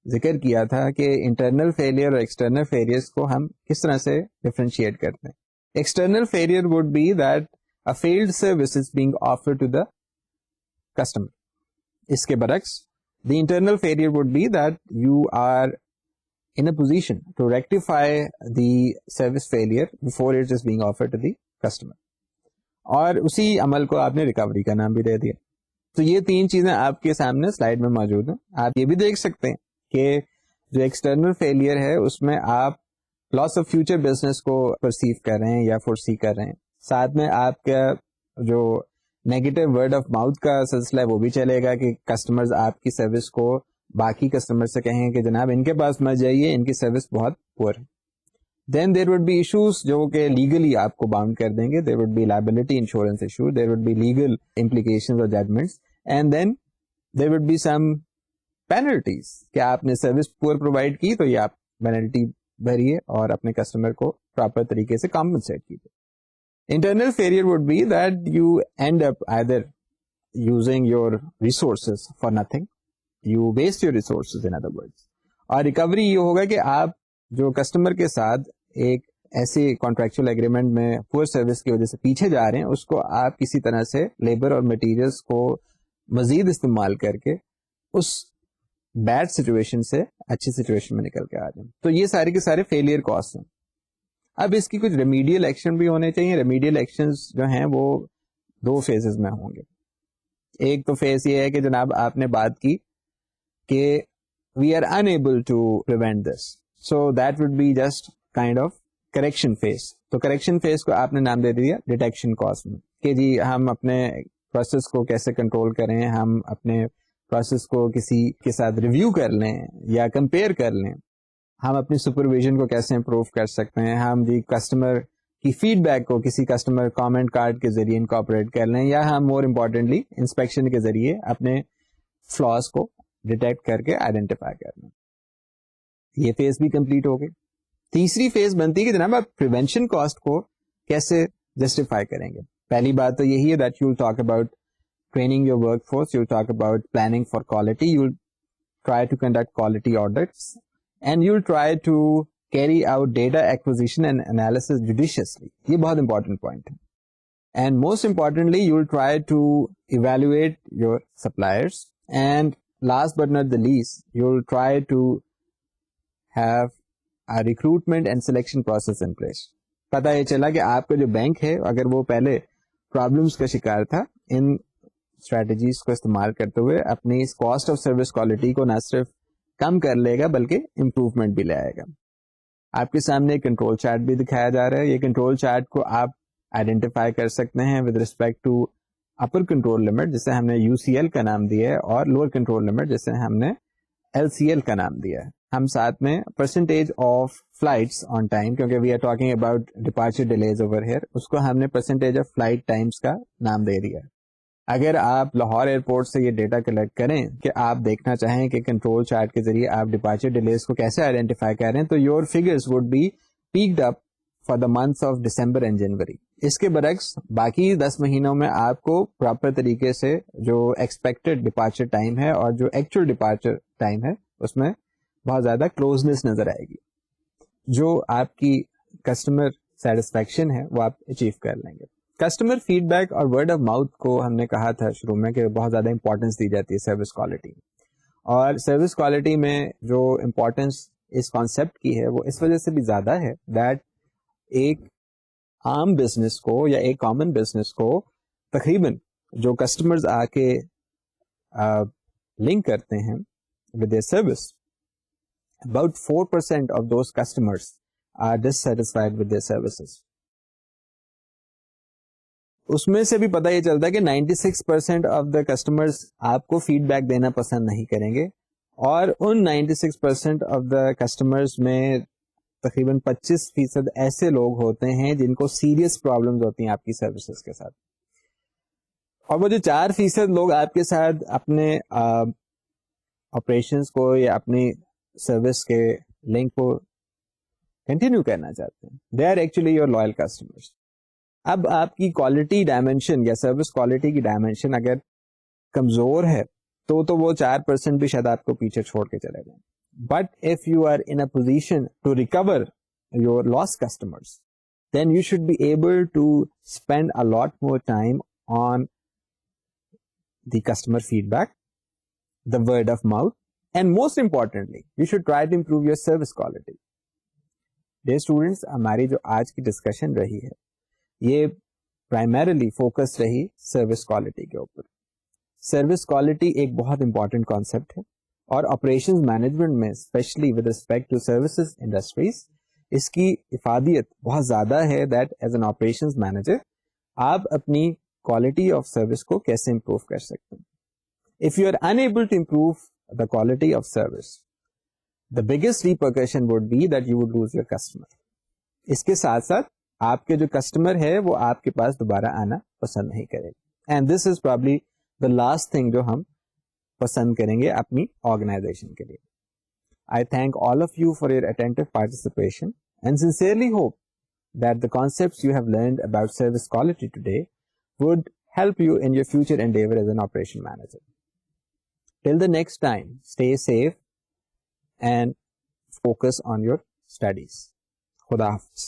Speaker 1: ذکر کیا تھا کہ انٹرنل فیلئر اور ایکسٹرنل فیلئرس کو ہم کس طرح سے ڈفرینشیٹ کرتے ہیں. External failure would be that a failed service is being offered to the customer. اس کے برعکس the internal failure would be that you are in a position to rectify the service failure before it is being offered to the customer. اور اسی عمل کو آپ نے recovery کا نام بھی دے دیا. تو یہ 3 چیزیں آپ کے سامنے سلائیڈ میں موجود ہیں. آپ یہ بھی دیکھ سکتے ہیں کہ جو ایکسٹرنل فیلئر ہے اس میں آپ لاس آف فیوچر بزنس کو پرسیو کر رہے ہیں یا فورسی کر رہے ہیں. ساتھ میں آپ کا جو نیگیٹو ورڈ آف ماؤتھ کا سلسلہ ہے وہ بھی چلے گا کہ کسٹمرز آپ کی سروس کو باقی کسٹمر سے کہیں کہ جناب ان کے پاس مت جائیے, ان کی سروس بہت پور ہے. Then there would be issues جو کہ لیگلی آپ کو باؤنڈ کر دیں گے. There would be liability insurance issue, there would be legal implications اور judgments, and then there would be some penalties کہ آپ نے سروس پور پرووائڈ کی تو یہ آپ پینلٹی بھریے اور اپنے کسٹمر کو پراپر طریقے سے کمپنسیٹ کیجیے. Internal failure would be that you end up either using your resources for nothing, you waste your resources in other words. اور ریکوری یہ ہوگا کہ آپ جو کسٹمر کے ساتھ ایک ایسے کانٹریکچوئل ایگریمنٹ میں پور سروس کی وجہ سے پیچھے جا رہے ہیں, اس کو آپ کسی طرح سے لیبر اور مٹیریلس کو مزید استعمال کر کے اس بیڈ سچویشن سے اچھی سچویشن میں نکل کے آ جائیں. تو یہ سارے کے سارے فیلئر کاسٹ ہیں. اب اس کی کچھ ریمیڈیل ایکشن بھی ہونے چاہیے. ریمیڈیل ایکشنز جو ہیں وہ 2 فیزز میں ہوں گے. ایک تو فیز یہ ہے کہ جناب آپ نے بات کی کہ we are enable to prevent this, so that would be just kind of correction phase. تو کریکشن فیز کو آپ نے نام دے دیا ڈیٹیکشن کاسٹ میں کہ جی ہم اپنے پروسیس کو کیسے کنٹرول کریں, ہم اپنے پروسیس کو کسی کے ساتھ ریویو کر لیں یا کمپیئر کر لیں, ہم اپنی سپرویژن کو کیسے امپروو کر سکتے ہیں, ہم جی کسٹمر کی فیڈ بیک کو کسی کسٹمر کامنٹ کارڈ کے ذریعے انکارپوریٹ کر لیں, یا ہم مور امپورٹینٹلی انسپیکشن کے ذریعے اپنے فلاز کو ڈیٹیکٹ کر کے آئیڈینٹیفائی کر لیں. یہ فیز بھی کمپلیٹ ہو گئی. تیسری فیز بنتی ہے کہ جناب آپ پریونشن کاسٹ کو کیسے جسٹیفائی کریں گے. پہلی بات تو یہی ہے that you will talk about training your work force, you will talk about planning for quality, you will try to conduct quality audits, and you'll try to carry out data acquisition and analysis judiciously. یہ بہت important point ہے. And most importantly, you'll try to evaluate your suppliers and last but not the least, you'll try to have a recruitment and selection process in place. پتا یہ چلا کہ آپ کا جو بینک ہے اگر وہ پہلے پرابلمس کا شکار تھا, ان اسٹریٹجیز کو استعمال کرتے ہوئے اپنی اس کاسٹ آف سروس کوالٹی کو نہ صرف کم کر لے گا بلکہ امپروومنٹ بھی لے آئے گا. آپ کے سامنے کنٹرول چارٹ بھی دکھایا جا رہا ہے. یہ کنٹرول چارٹ کو آپ آئیڈینٹیفائی کر سکتے ہیں with respect to upper control limit جسے ہم نے UCL کا نام دیا ہے, اور لوور کنٹرول لمٹ جسے ہم نے LCL کا نام دیا ہے. ہم ساتھ میں percentage of flights on time, کیونکہ we are talking about departure delays over here, اس کو ہم نے پرسنٹیج آف فلائٹ ٹائمس کا نام دے دیا ہے. اگر آپ لاہور ایئرپورٹ سے یہ ڈیٹا کلیکٹ کریں کہ آپ دیکھنا چاہیں کہ کنٹرول چارٹ کے ذریعے آپ ڈپارچر ڈیلیز کو کیسے آئیڈینٹیفائی کریں, تو your figures would be packed up for the months of December and January. اس کے برعکس باقی 10 مہینوں میں آپ کو پراپر طریقے سے جو ایکسپیکٹڈ ڈپارچر ٹائم ہے اور جو ایکچوئل ڈپارچر ٹائم ہے اس میں بہت زیادہ کلوزنس نظر آئے گی. جو آپ کی کسٹمر سیٹسفیکشن ہے وہ آپ اچیو کر لیں گے. کسٹمر فیڈ بیک اور ورڈ آف ماؤتھ کو ہم نے کہا تھا شروع میں کہ بہت زیادہ امپورٹینس دی جاتی ہے سروس کوالٹی, اور سروس کوالٹی میں جو امپورٹینس اس کانسیپٹ کی ہے وہ اس وجہ سے بھی زیادہ ہے دیٹ ایک عام بزنس کو یا ایک کامن بزنس کو تقریباً جو کسٹمرز آ کے لنک کرتے ہیں with a service, about 4% of those customers are dissatisfied with their services. اس میں سے بھی پتہ یہ چلتا ہے کہ 96% آف دا کسٹمرز آپ کو فیڈ بیک دینا پسند نہیں کریں گے, اور ان 96% آف دا کسٹمرز میں تقریباً 25% ایسے لوگ ہوتے ہیں جن کو سیریس پرابلمز ہوتی ہیں آپ کی سروسز کے ساتھ. اور وہ جو 4% لوگ آپ کے ساتھ اپنے آپریشنس کو یا اپنی سروس کے لنک کو کنٹینیو کرنا چاہتے ہیں, they are actually your loyal customers. اب آپ کی کوالٹی ڈائمینشن یا سروس کوالٹی کی ڈائمینشن اگر کمزور ہے تو وہ 4% بھی شاید آپ کو پیچھے چھوڑ کے چلے جائیں. But if you are in a position to recover your loss customers then you should be able to spend a lot more time on the customer feedback, the word of mouth, and most importantly you should try to improve your service quality. Dear students, ہماری جو آج کی discussion رہی ہے یہ primarily focus رہی service quality کے اوپر. سروس کوالٹی ایک بہت امپورٹنٹ کانسیپٹ ہے, اور آپریشنز مینجمنٹ میں especially with respect to services industries اس کی افادیت بہت زیادہ ہے that as an operations manager آپ اپنی کوالٹی آف سروس کو کیسے امپروو کر سکتے ہیں. If you are unable to improve the quality of service, the biggest repercussion would be that you would lose your customer. اس کے ساتھ ساتھ آپ کے جو کسٹمر ہے وہ آپ کے پاس دوبارہ آنا پسند نہیں کرے گا, and this is probably the last thing جو ہم پسند کریں گے اپنی آرگنائزیشن کے لیے. I thank all of you for your attentive participation and sincerely hope that the concepts you have learned about service quality today would help you in your future endeavor as an operation manager. Till the next time, stay safe and focus on your studies. Khuda Hafiz.